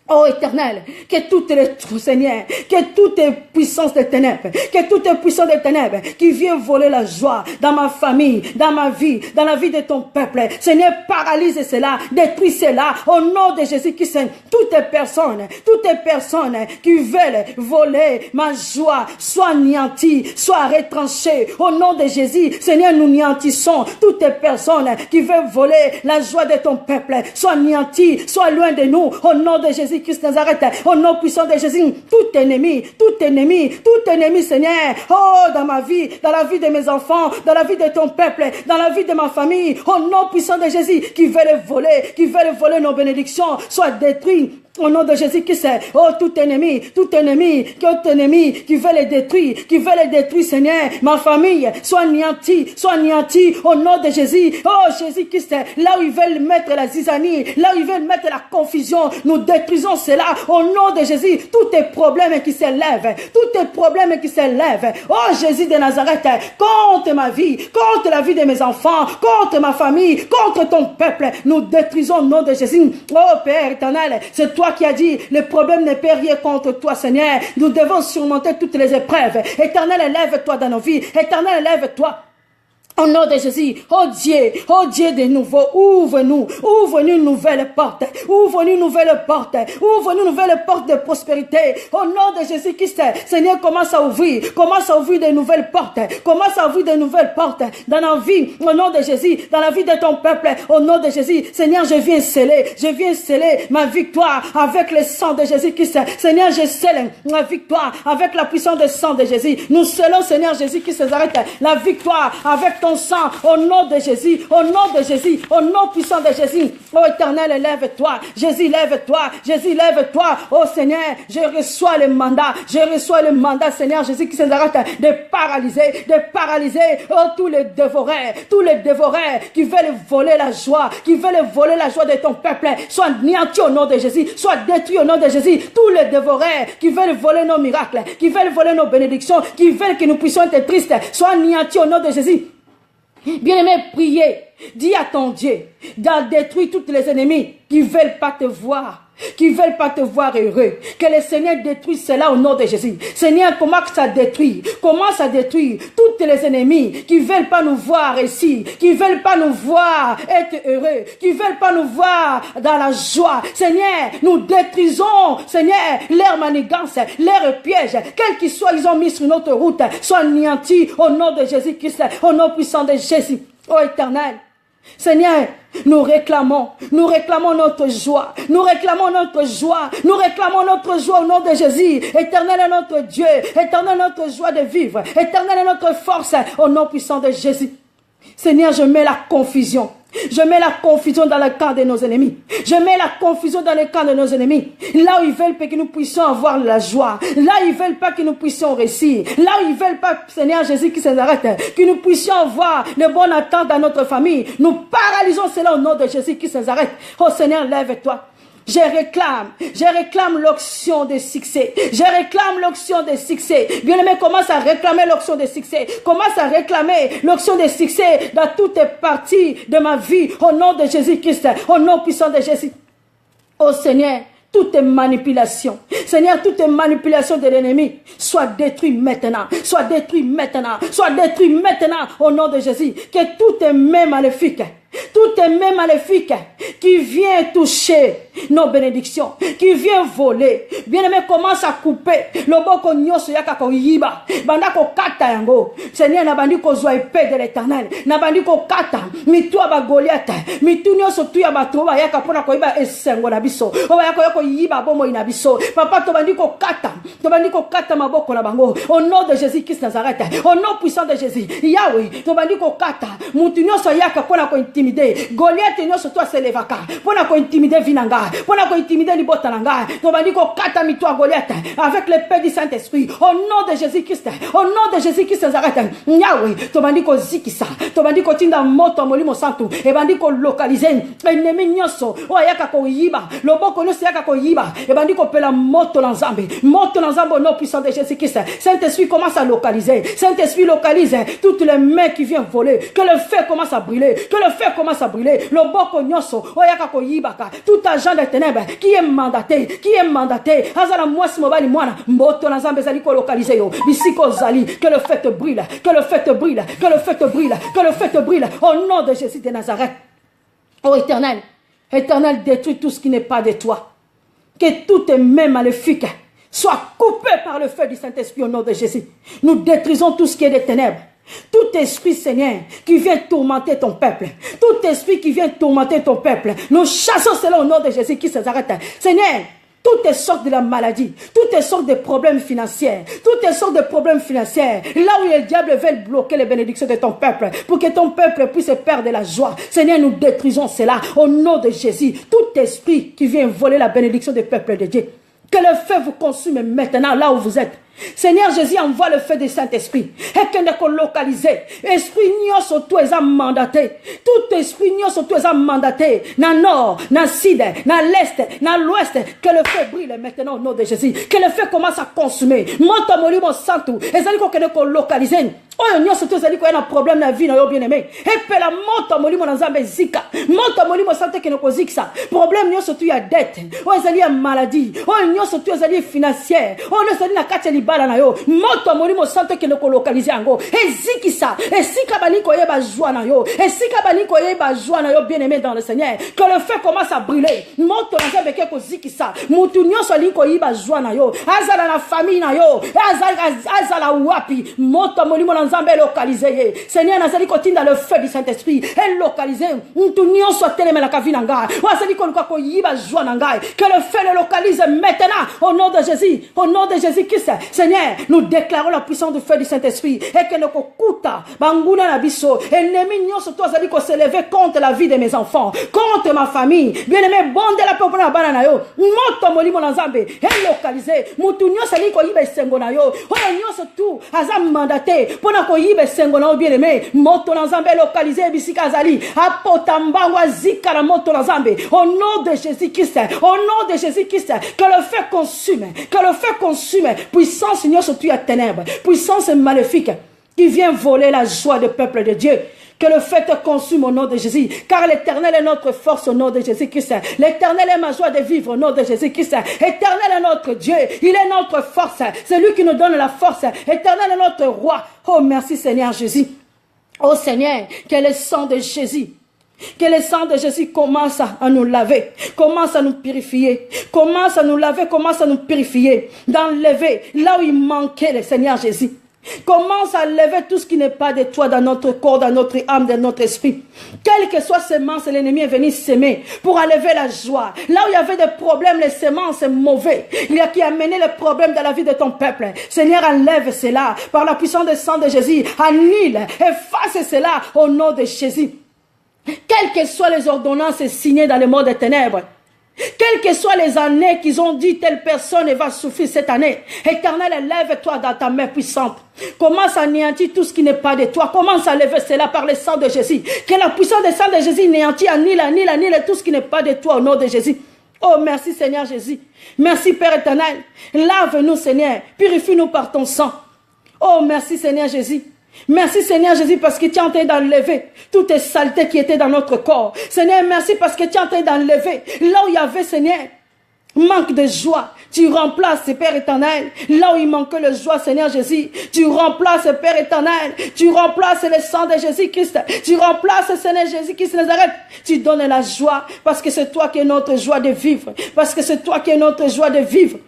Oh éternel, que toutes les Seigneur, que toutes les puissances des ténèbres, qui viennent voler la joie dans ma famille, dans ma vie, dans la vie de ton peuple, Seigneur, paralyse cela, détruis cela, au nom de Jésus-Christ. Toutes les personnes qui veulent voler ma joie, soient anéanties, soient retranchées, au nom de Jésus, Seigneur, nous anéantissons toutes les personnes qui veulent voler la joie de ton peuple, soient anéanties, soient loin de nous, au nom de Jésus. Christ Nazareth, au nom puissant de Jésus, tout ennemi, Seigneur, oh, dans ma vie, dans la vie de mes enfants, dans la vie de ton peuple, dans la vie de ma famille, au nom puissant de Jésus, qui veulent voler nos bénédictions, soit détruits Au nom de Jésus-Christ, oh tout ennemi qui veut les détruire, Seigneur, ma famille, soit anéanti, au nom de Jésus. Oh Jésus-Christ, là où ils veulent mettre la zizanie, là où ils veulent mettre la confusion, nous détruisons cela au nom de Jésus. Tous tes problèmes qui s'élèvent, oh Jésus de Nazareth, contre ma vie, contre la vie de mes enfants, contre ma famille, contre ton peuple, nous détruisons au nom de Jésus. Oh Père éternel, c'est toi qui as dit, le problème ne peut rien contre toi, Seigneur. Nous devons surmonter toutes les épreuves. Éternel, élève-toi dans nos vies. Éternel, élève-toi. Au nom de Jésus, oh Dieu de nouveau, ouvre-nous une nouvelle porte, ouvre-nous une nouvelle porte de prospérité. Au nom de Jésus-Christ, Seigneur, commence à ouvrir de nouvelles portes, dans la vie, au nom de Jésus, dans la vie de ton peuple, au nom de Jésus. Seigneur, je viens sceller ma victoire avec le sang de Jésus-Christ. Seigneur, je scelle ma victoire avec la puissance du sang de Jésus. Nous scellons, Seigneur Jésus-Christ, la victoire avec ton sang, au nom de Jésus, au nom puissant de Jésus. Oh Éternel, lève-toi, Jésus, lève-toi, oh Seigneur, je reçois le mandat, Seigneur Jésus, qui s'arrête de paralyser, oh tous les dévoreurs qui veulent voler la joie, de ton peuple, soit anéantis au nom de Jésus, soit détruits au nom de Jésus. Tous les dévoreurs qui veulent voler nos miracles, qui veulent voler nos bénédictions, qui veulent que nous puissions être tristes, soit anéantis au nom de Jésus. Bien-aimé, priez, dis à ton Dieu d'en détruire tous les ennemis qui ne veulent pas te voir, heureux. Que le Seigneur détruise cela au nom de Jésus. Seigneur, commence à détruire tous les ennemis qui ne veulent pas nous voir ici, qui ne veulent pas nous voir être heureux, qui ne veulent pas nous voir dans la joie. Seigneur, nous détruisons, Seigneur, leur manigance, leur piège, quel qu'ils soient, ils ont mis sur notre route, soient anéantis au nom de Jésus-Christ, au nom puissant de Jésus. Oh Éternel, Seigneur, nous réclamons notre joie, nous réclamons notre joie au nom de Jésus. Éternel est notre Dieu, éternel est notre joie de vivre, éternel est notre force, au nom puissant de Jésus. Seigneur, je mets la confusion dans le camp de nos ennemis. Là où ils veulent pas que nous puissions avoir la joie. Là où ils veulent pas que nous puissions réussir. Là où ils veulent pas, Seigneur Jésus, qui s'arrête, que nous puissions avoir de bonnes attentes dans notre famille. Nous paralysons cela au nom de Jésus qui s'arrête. Oh Seigneur, lève-toi. Je réclame l'onction de succès. Bien-aimé, commence à réclamer l'onction de succès. Dans toutes les parties de ma vie. Au nom de Jésus-Christ. Au nom puissant de Jésus. Oh Seigneur, toutes manipulations de l'ennemi soient détruites maintenant. Au nom de Jésus. Que toutes les mains maléfiques qui viennent toucher nos bénédictions, qui viennent voler. Bien-aimé, commence à couper. Loboko nyoso yaka ko yiba. Banda ko kata yango. Seigneur, na bandi ko zwa épée de l'Éternel. Na bandi ko kata. Mitu aba Goliath. Mitu nyoso tu ya batoba yaka pona ko yiba esengo na biso. Oba yako yiba bomo ina biso. Papa to bandi ko kata maboko na bango. Au nom de Jésus-Christ Nazareth. Au nom puissant de Jésus. Yahweh, to bandi ko kata. Mutu nyoso yaka pona ko intimider. Goliath nyoso to selevaka. Pona ko intimider vinanga. Pona ko intimider libota nanga. To bandi ko kata mitwa Goliath avec l'épée du Saint-Esprit. Au nom de Jésus-Christ. Au nom de Jésus-Christ Nazareth. Yahweh, to bandi ko zikisa. To bandi ko tinda moto molimo santu. E bandi ko localiser. Ennemi nyoso. O yaka ko yiba. Loboko nyoso yaka ko yiba. E bandi ko pela moto lanzambe. Moto lanzambe au nom puissant de Jésus-Christ. Saint-Esprit commence à localiser. Saint-Esprit localise toutes les mains qui viennent voler. Que le feu commence à brûler. Le boko nyoso, oyaka ko yibaka. Tout agent de ténèbres qui est mandaté. Azala mwasi mobali mwana. Mboto na zambe zali ko localiser yo. Bisiko zali. Que le feu te brûle. Au nom de Jésus de Nazareth. Oh Éternel, détruis tout ce qui n'est pas de toi. Que toutes tes mains maléfiques soient coupées par le feu du Saint-Esprit au nom de Jésus. Nous détruisons tout ce qui est des ténèbres. Tout esprit, Seigneur, qui vient tourmenter ton peuple. Nous chassons cela au nom de Jésus qui s'arrête. Seigneur, toutes sortes de la maladie, toutes sortes de problèmes financiers, toutes sortes de problèmes financiers, là où le diable veut bloquer les bénédictions de ton peuple, pour que ton peuple puisse perdre la joie. Seigneur, nous détruisons cela au nom de Jésus. Tout esprit qui vient voler la bénédiction du peuple de Dieu, que le feu vous consume maintenant là où vous êtes. Seigneur Jésus, envoie le feu du Saint-Esprit et que nous localiser. Esprit n'y surtout est mandaté. Tout esprit n'y surtout est mandaté. Dans le nord, dans le sud, dans l'est, dans l'ouest. Que le feu brille maintenant au nom de Jésus. Que le feu commence à consumer. Monte moli mon santo. Et ça dit qu'on peut localiser. Oh, n'y surtout ça dit qu'on a un problème dans la vie, bien aimé. Et puis la monte moli mon ensemble zika. Monte moli mon santo qui nous cause ça. Problème n'y surtout il y a dette. Oh, ça dit maladie. Oh, n'y surtout ça dit financière. Oh, ça dit la carte bala na yo moto molimo santo ke ko localiser ango ezikisa esika bali ko yeba joie na yo esika bali ko yeba joie na yo bien-aimé dans le Seigneur, que le feu commence à brûler moto na zabe ke ko zikisa mutu nyonso li ko yeba joie na yo azala na famille na yo azala wapi moto molimo na nzambe localiser ye Seigneur na zali ko tinda le feu du Saint-Esprit et localiser mutu nyonso telema la kavina nga azali ko ko yeba joie na nga, que le feu le localise maintenant au nom de Jésus, au nom de Jésus-Christ. Seigneur, nous déclarons la puissance du feu du Saint-Esprit et que nous kuta banguna na biso ennemi nyonso to azali ko s'élever contre la vie de mes enfants, contre ma famille. Bien-aimé, bonde la peuple na bana na yo moto molimo na nzambe et localiser mutu nyonso ali ko yiba sengo na yo o nyonso tu azam mandaté pona ko yiba sengo na yo bien-aimé moto na nzambe localiser bisika azali apotambangwa zika na moto na nzambe au nom de Jésus-Christ, au nom de Jésus-Christ, que le feu consume, que le feu consume puissance Seigneur surtout à ténèbres, puissance maléfique qui vient voler la joie du peuple de Dieu. Que le feu te consume au nom de Jésus, car l'Éternel est notre force au nom de Jésus-Christ. L'Éternel est ma joie de vivre au nom de Jésus-Christ. Éternel est notre Dieu, il est notre force, c'est lui qui nous donne la force. Éternel est notre roi. Oh merci Seigneur Jésus. Oh Seigneur, que le sang de Jésus, que le sang de Jésus commence à nous laver, commence à nous purifier, commence à nous laver, commence à nous purifier, d'enlever là où il manquait le Seigneur Jésus. Commence à lever tout ce qui n'est pas de toi dans notre corps, dans notre âme, dans notre esprit. Quelle que soit semence, l'ennemi est venu s'aimer pour enlever la joie. Là où il y avait des problèmes, les semences mauvais, il y a qui a mené les problèmes dans la vie de ton peuple. Seigneur, enlève cela par la puissance du sang de Jésus. Annule, efface cela au nom de Jésus. Quelles que soient les ordonnances signées dans le monde des ténèbres, quelles que soient les années qu'ils ont dit telle personne va souffrir cette année, Éternel, lève-toi dans ta main puissante. Commence à anéantir tout ce qui n'est pas de toi. Commence à lever cela par le sang de Jésus. Que la puissance du sang de Jésus néantit, annule tout ce qui n'est pas de toi au nom de Jésus. Oh, merci Seigneur Jésus. Merci Père éternel. Lave-nous Seigneur. Purifie-nous par ton sang. Oh, merci Seigneur Jésus. Merci Seigneur Jésus parce que tu es en train d'enlever toutes les saletés qui étaient dans notre corps. Seigneur, merci parce que tu es en train d'enlever là où il y avait Seigneur manque de joie. Tu remplaces Père éternel là où il manquait le joie Seigneur Jésus. Tu remplaces Père éternel. Tu remplaces le sang de Jésus-Christ. Tu remplaces Seigneur Jésus-Christ Nazareth. Tu donnes la joie parce que c'est toi qui es notre joie de vivre. Parce que c'est toi qui es notre joie de vivre.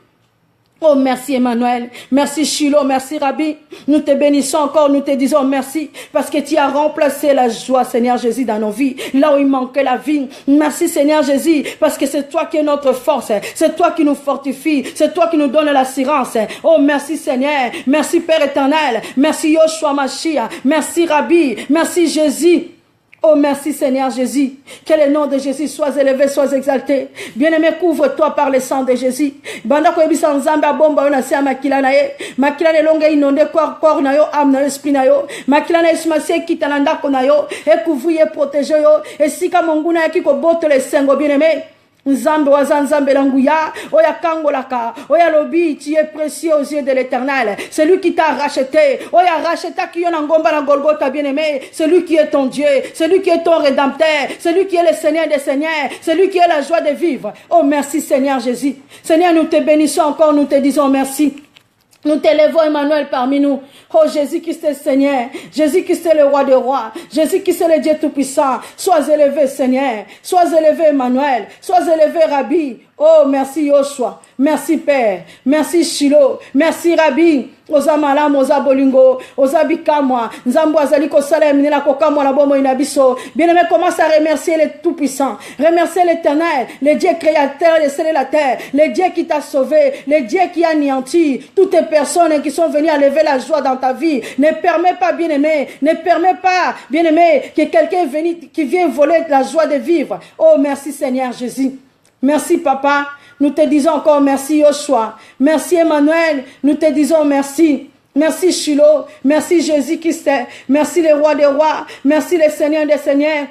Oh, merci Emmanuel, merci Shiloh, merci Rabbi. Nous te bénissons encore, nous te disons merci parce que tu as remplacé la joie, Seigneur Jésus, dans nos vies, là où il manquait la vie. Merci Seigneur Jésus parce que c'est toi qui es notre force, c'est toi qui nous fortifie, c'est toi qui nous donne l'assurance. Oh, merci Seigneur, merci Père éternel, merci Yoshua Mashiach, merci Rabbi, merci Jésus. Oh, merci Seigneur Jésus. Que le nom de Jésus soit élevé, soit exalté. Bien-aimé, couvre-toi par le sang de Jésus. Banda ko ebisa nzambe bomba yo na sia makila na ye. Makila ne longa inonde corps na yo, âme na yo, esprit na yo. Makila na esmasie kita na ndako na yo. Et couvrir, protéger yo. Et si ka monguna yaki ko boto le sengo bien-aimé. Nzambe waza nzambe languya, oya kangolaka, oya lobi, tu es précieux aux yeux de l'Éternel. C'est lui qui t'a racheté. Oya racheta qui yon ngomba na Golgotha bien-aimé. C'est lui qui est ton Dieu, c'est lui qui est ton rédempteur, c'est lui qui est le Seigneur des Seigneurs, c'est lui qui est la joie de vivre. Oh merci Seigneur Jésus. Seigneur, nous te bénissons encore, nous te disons merci. Nous t'élevons Emmanuel parmi nous. Oh Jésus-Christ est Seigneur. Jésus-Christ est le roi des rois. Jésus-Christ est le Dieu tout-puissant. Sois élevé Seigneur. Sois élevé Emmanuel. Sois élevé Rabbi. Oh, merci Yoshua. Merci Père. Merci Shilo. Merci Rabbi. Oza malamu, oza bolingo, oza bikamwa. Nzambo azali kosala eminela kokamwa na bomo inabiso. Bien-aimé, commence à remercier le Tout-Puissant. Remercier l'Éternel, le Dieu créateur des cieux et la terre. Le Dieu qui t'a sauvé. Le Dieu qui a anéanti toutes les personnes qui sont venues enlever la joie dans ta vie. Ne permets pas, bien-aimé, ne permets pas, bien-aimé, que quelqu'un qui vienne voler la joie de vivre. Oh, merci Seigneur Jésus. Merci Papa. Nous te disons encore merci Yoshua. Merci Emmanuel. Nous te disons merci. Merci Shiloh. Merci Jésus-Christ. Merci le roi des rois. Merci le Seigneur des seigneurs.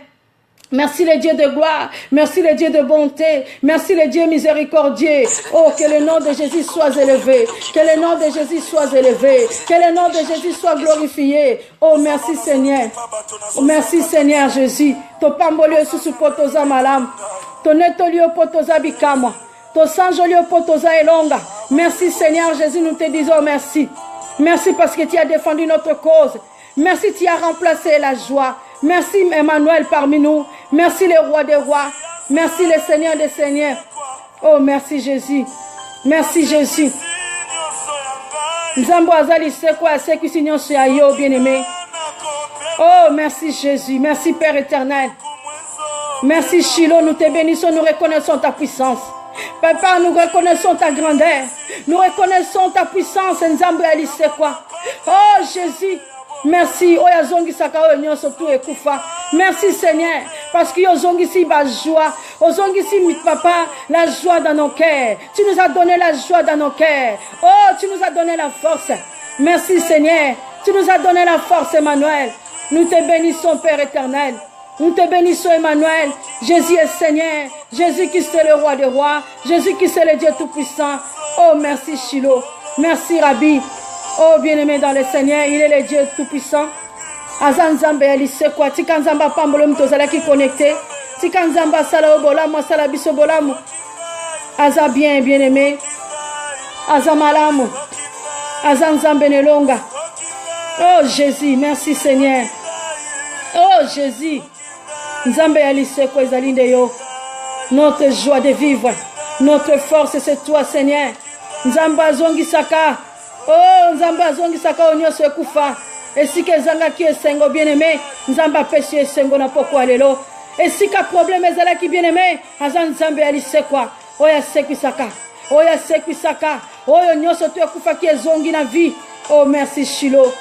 Merci le Dieu de gloire. Merci le Dieu de bonté. Merci le Dieu miséricordieux. Oh, que le nom de Jésus soit élevé. Que le nom de Jésus soit élevé. Que le nom de Jésus soit glorifié. Oh, merci Seigneur. Oh, merci Seigneur Jésus. To pambolio susu potoza malam. To netolio potoza bikama. To sanjolio potoza elonga. Merci Seigneur Jésus, nous te disons merci. Merci parce que tu as défendu notre cause. Merci, tu as remplacé la joie. Merci Emmanuel parmi nous. Merci le roi des rois. Merci le Seigneur des seigneurs. Oh, merci Jésus. Merci Jésus. Nzambo azali seko aseki sinyo ayo bien-aimé. Oh, merci Jésus. Merci Père éternel. Merci Shiloh, nous te bénissons, nous reconnaissons ta puissance. Papa, nous reconnaissons ta grandeur. Nous reconnaissons ta puissance. Nzambo alisekwa. Oh Jésus. Merci. Oh yazongi sakao nyonso tu ekufa. Merci Seigneur. Parce que yazongi si ba joie. Ozongi si papa la joie dans nos cœurs. Tu nous as donné la joie dans nos cœurs. Oh, tu nous as donné la force. Merci Seigneur. Tu nous as donné la force Emmanuel. Nous te bénissons Père éternel. Nous te bénissons Emmanuel. Jésus est Seigneur. Jésus-Christ est le roi des rois. Jésus-Christ est le Dieu tout-puissant. Oh merci Shiloh. Merci Rabbi. Oh bien-aimé dans le Seigneur, il est le Dieu tout-puissant. Azanzambe alisekwa. Tika nzamba pambolo mtozala ki connecté. Tika nzamba sala obolamu, sala biso bolamu. Aza bien-aimé. Aza malamu. Azanzambe nelonga. Oh Jésus, merci Seigneur. Oh Jésus. Nzambe alisekwa ezalinde yo. Notre joie de vivre. Notre force, c'est toi Seigneur. Nzamba zongi saka. Oh, Nzamba zongi saka onyoso ekufa. Esika ezanga ki esengo bien-aimé. Nzamba pesi esengo na poko lelo. Esika problème ezala ki bien-aimé. Azan Nzambe alisekwa. Oya sekwi saka. Oya sekwi saka. Oyo nyoso tu ekufa ki ezongi na vie. Oh, merci Shiloh.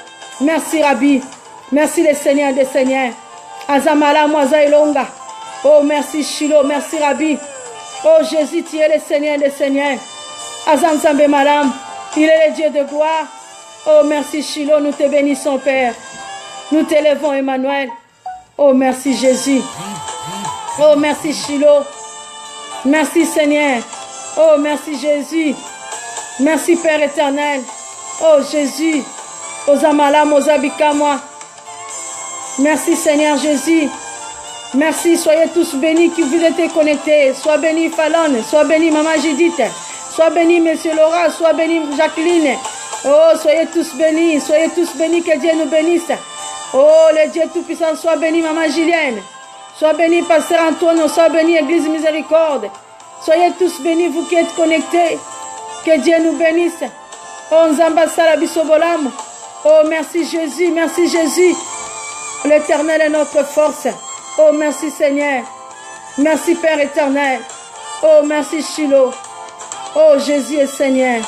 Merci Rabbi. Merci le Seigneur des seigneurs. Azamala moaza elonga. Oh, merci Shiloh. Merci Rabbi. Oh, Jésus, tu es le Seigneur des seigneurs. Azan Nzambe malam. Il est le Dieu de gloire. Oh, merci Shiloh, nous te bénissons, Père. Nous t'élèvons, Emmanuel. Oh, merci Jésus. Oh, merci Shiloh. Merci Seigneur. Oh, merci Jésus. Merci Père éternel. Oh, Jésus. Ozamalam, Ozabika-moi. Merci Seigneur Jésus. Merci, soyez tous bénis qui vous êtes connectés. Sois béni Fallon, sois béni Maman Judith. Sois béni, Monsieur Laura, sois béni, Jacqueline. Oh, soyez tous bénis, que Dieu nous bénisse. Oh, le Dieu Tout-Puissant, sois béni, Maman Julienne. Sois béni, Pasteur Antoine, sois béni, Église Miséricorde. Soyez tous bénis, vous qui êtes connectés. Que Dieu nous bénisse. Oh, Nzamba Sala Bisobolam. Oh, merci Jésus, merci Jésus. L'Éternel est notre force. Oh, merci Seigneur. Merci Père éternel. Oh, merci Shiloh. Oh, Jésus est Seigneur.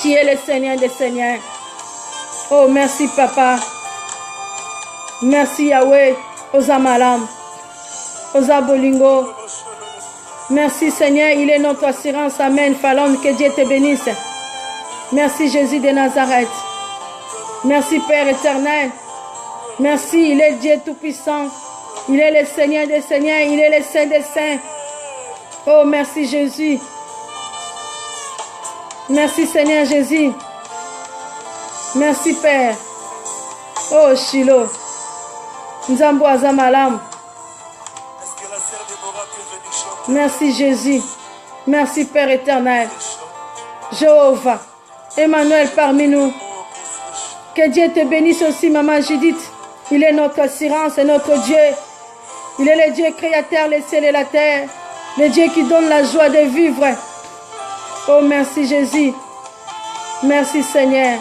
Tu es le Seigneur des Seigneurs. Oh, merci Papa. Merci Yahweh. Oza Malam. Oza Bolingo. Merci Seigneur. Il est notre assurance. Amen. Fallon, que Dieu te bénisse. Merci Jésus de Nazareth. Merci Père éternel. Merci. Il est Dieu tout-puissant. Il est le Seigneur des Seigneurs. Il est le Saint des Saints. Oh, merci Jésus. Merci Seigneur Jésus. Merci Père. Oh Shiloh. Nzambo Azamalam. Merci Jésus. Merci Père éternel. Jéhovah. Emmanuel parmi nous. Que Dieu te bénisse aussi, Maman Judith. Il est notre assurance et notre Dieu. Il est le Dieu créateur, les cieux et la terre. Le Dieu qui donne la joie de vivre. Oh, merci Jésus. Merci Seigneur.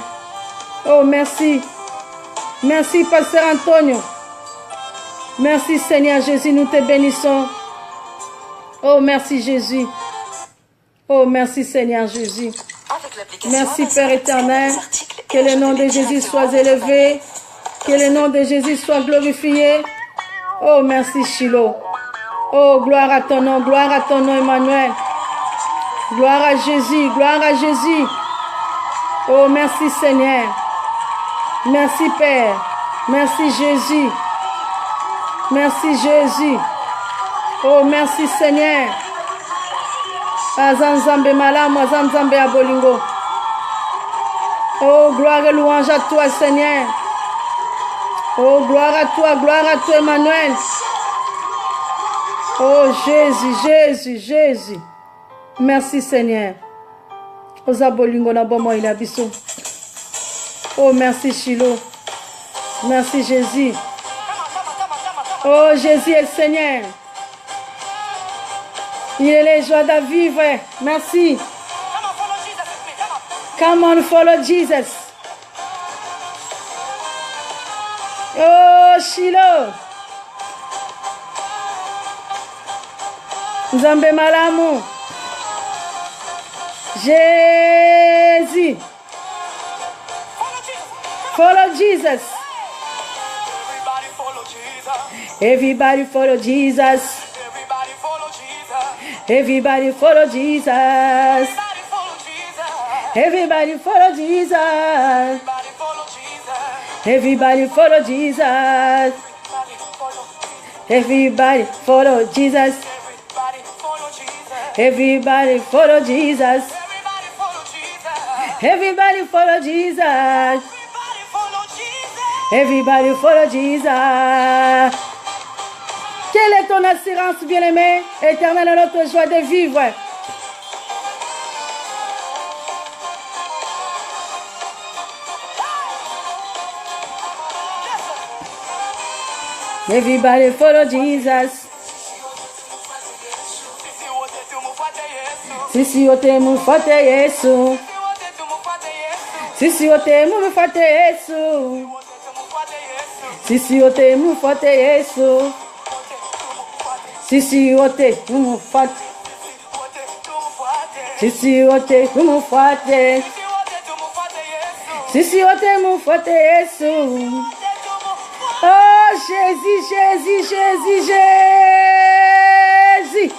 Oh, merci. Merci Pasteur Antonio. Merci Seigneur Jésus, nous te bénissons. Oh, merci Jésus. Oh, merci Seigneur Jésus. Merci Père éternel. Que le nom de Jésus soit élevé. Que le nom de Jésus soit glorifié. Oh, merci Shiloh. Oh, gloire à ton nom, Emmanuel. Gloire à Jésus, gloire à Jésus. Oh, merci Seigneur. Merci Père. Merci Jésus. Merci Jésus. Oh, merci Seigneur. Azanzambe malamu, azanzambe abolingo. Oh, gloire et louange à toi, Seigneur. Oh, gloire à toi, Emmanuel. Oh, Jésus, Jésus, Jésus. Merci, Seigneur. Oza bolingo na bomo ina biso. Oh, merci, Shiloh. Merci, Jésus. Oh, Jésus est Seigneur. Il est les joies de vivre. Merci. Come on, follow Jesus. Oh, Shiloh. Nzambe malamu. Jésus. Follow Jesus. Everybody follow Jesus. Everybody follow Jesus. Everybody follow Jesus. Everybody follow Jesus. Everybody follow Jesus. Everybody follow Jesus. Everybody follow Jesus. Everybody follow Jesus. Quelle est ton assurance, bien-aimé? Éternel est notre joie de vivre. Everybody follow Jesus. Sisi wote mufate Yesu. Sisi wote mufate Yesu. Sisi wote mufate Yesu. Sisi wote mufate. Sisi wote mufate. Sisi wote mufate Yesu. Oh, Jésus, Jésus, Jésus, Jésus.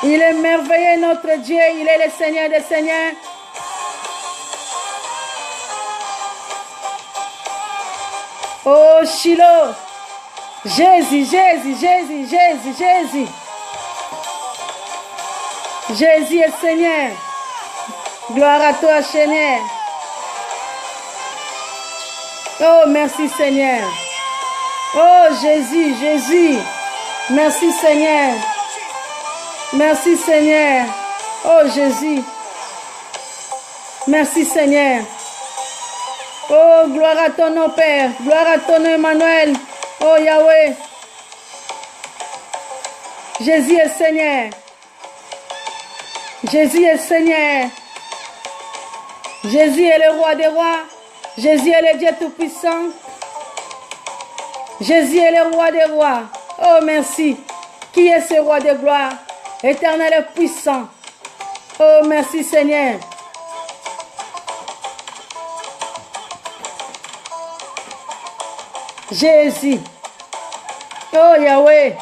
Il est merveilleux, notre Dieu. Il est le Seigneur des Seigneurs. Oh, Shiloh. Jésus, Jésus, Jésus, Jésus, Jésus. Jésus est Seigneur. Gloire à toi, Seigneur. Oh, merci, Seigneur. Oh, Jésus, Jésus. Merci, Seigneur. Merci, Seigneur. Oh, Jésus. Merci, Seigneur. Oh, gloire à ton nom, Père. Gloire à ton nom, Emmanuel. Oh, Yahweh. Jésus est Seigneur. Jésus est Seigneur. Jésus est le roi des rois. Jésus est le Dieu tout-puissant. Jésus est le roi des rois. Oh, merci. Qui est ce roi de gloire? Éternel et puissant. Oh, merci Seigneur. Jésus. Oh, Yahweh.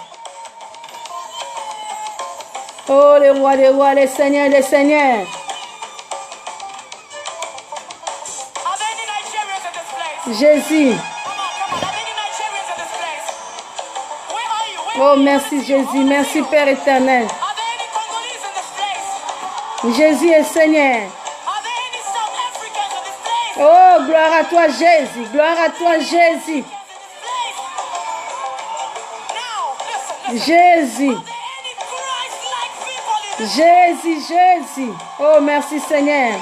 Oh, le roi des rois, le Seigneur des seigneurs. Jésus. Oh, merci Jésus. Merci Père éternel. Jésus est Seigneur. Oh, gloire à toi Jésus. Gloire à toi Jésus. Jésus. Jésus, Jésus. Oh, merci Seigneur.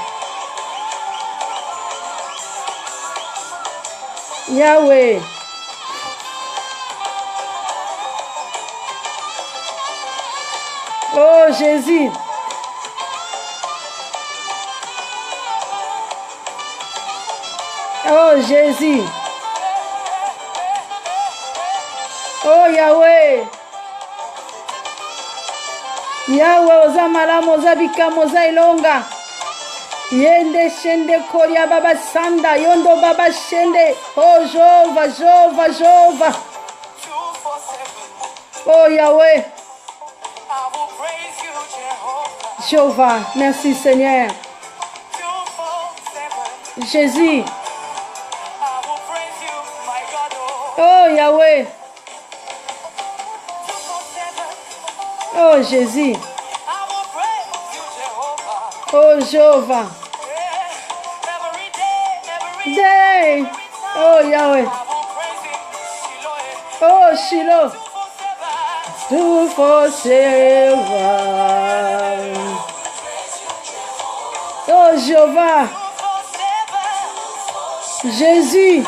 Yahweh. Oh Jésus. Oh Jésus. Oh Yahweh. Yahweh oza malamu oza bikamo oza ilonga. Yende shende koria baba sanda yondo baba shende. Oh Jova, Jova, Jova. Oh Yahweh. Jéhovah, merci Seigneur. Jésus. Oh Yahweh. Oh Jésus. Oh Jéhovah. Day. Oh Yahweh. Oh Shiloh. Tout forever. Oh Jéhovah. Jésus.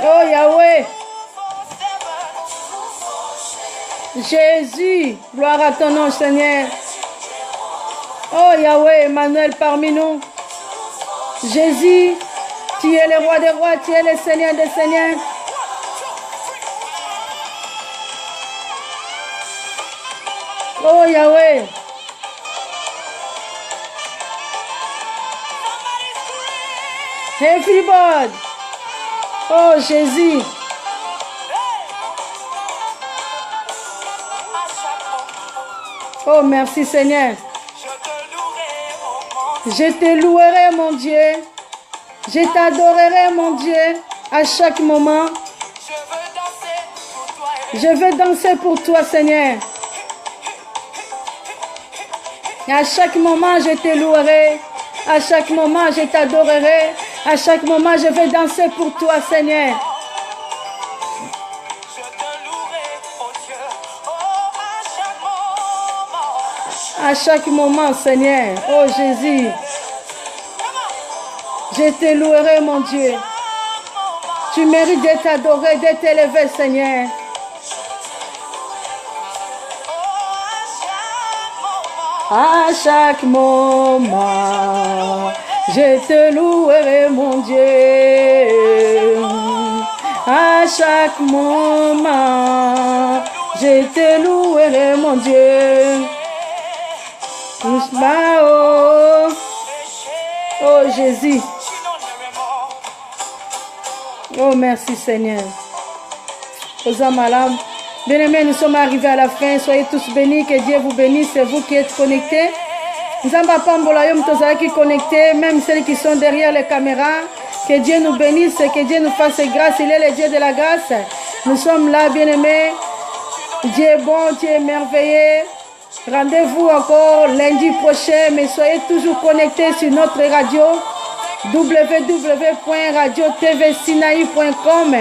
Oh Yahweh. Jésus. Gloire à ton nom, Seigneur. Oh Yahweh, Emmanuel parmi nous. Jésus, tu es le roi des rois, tu es le Seigneur des seigneurs. Oh Yahweh. Everybody. Oh Jésus. Oh merci Seigneur. Je te louerai mon Dieu. Je t'adorerai mon Dieu à chaque moment. Je veux danser pour toi Seigneur. Et à chaque moment je te louerai. À chaque moment je t'adorerai. À chaque moment je vais danser pour toi Seigneur. À chaque moment Seigneur. Oh Jésus. Je te louerai mon Dieu. Tu mérites d'être adoré, d'être élevé Seigneur. À chaque moment, je te louerai mon Dieu. À chaque moment, je te louerai mon Dieu. Oh, oh Jésus. Oh merci Seigneur. Osamalam. Bien-aimés, nous sommes arrivés à la fin. Soyez tous bénis. Que Dieu vous bénisse. C'est vous qui êtes connectés. Nzamba Pambola Yom Tozala qui connectés, même celles qui sont derrière les caméras. Que Dieu nous bénisse. Que Dieu nous fasse grâce. Il est le Dieu de la grâce. Nous sommes là, bien-aimés. Dieu est bon, Dieu est merveilleux. Rendez-vous encore lundi prochain. Mais soyez toujours connectés sur notre radio. www.radiotvsinaï.com.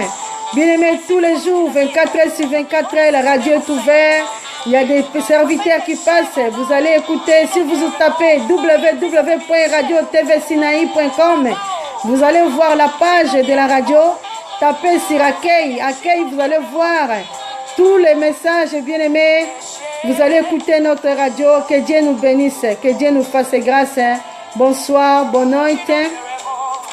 Bien-aimés, tous les jours, 24 heures sur 24 heures, la radio est ouverte. Il y a des serviteurs qui passent. Vous allez écouter, si vous tapez www.radiotvsinaï.com, vous allez voir la page de la radio. Tapez sur accueil. Accueil, vous allez voir tous les messages, bien-aimés. Vous allez écouter notre radio. Que Dieu nous bénisse. Que Dieu nous fasse grâce. Bonsoir, bonne nuit.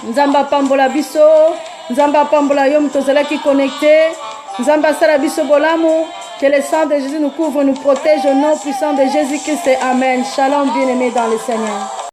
Nzamba Pambola Biso. Nzamba Pambola Yom Tozala qui connecté. Nzamba Sala Biso Bolamu. Que le sang de Jésus nous couvre, nous protège au nom puissant de Jésus-Christ. Amen. Shalom, bien-aimés dans le Seigneur.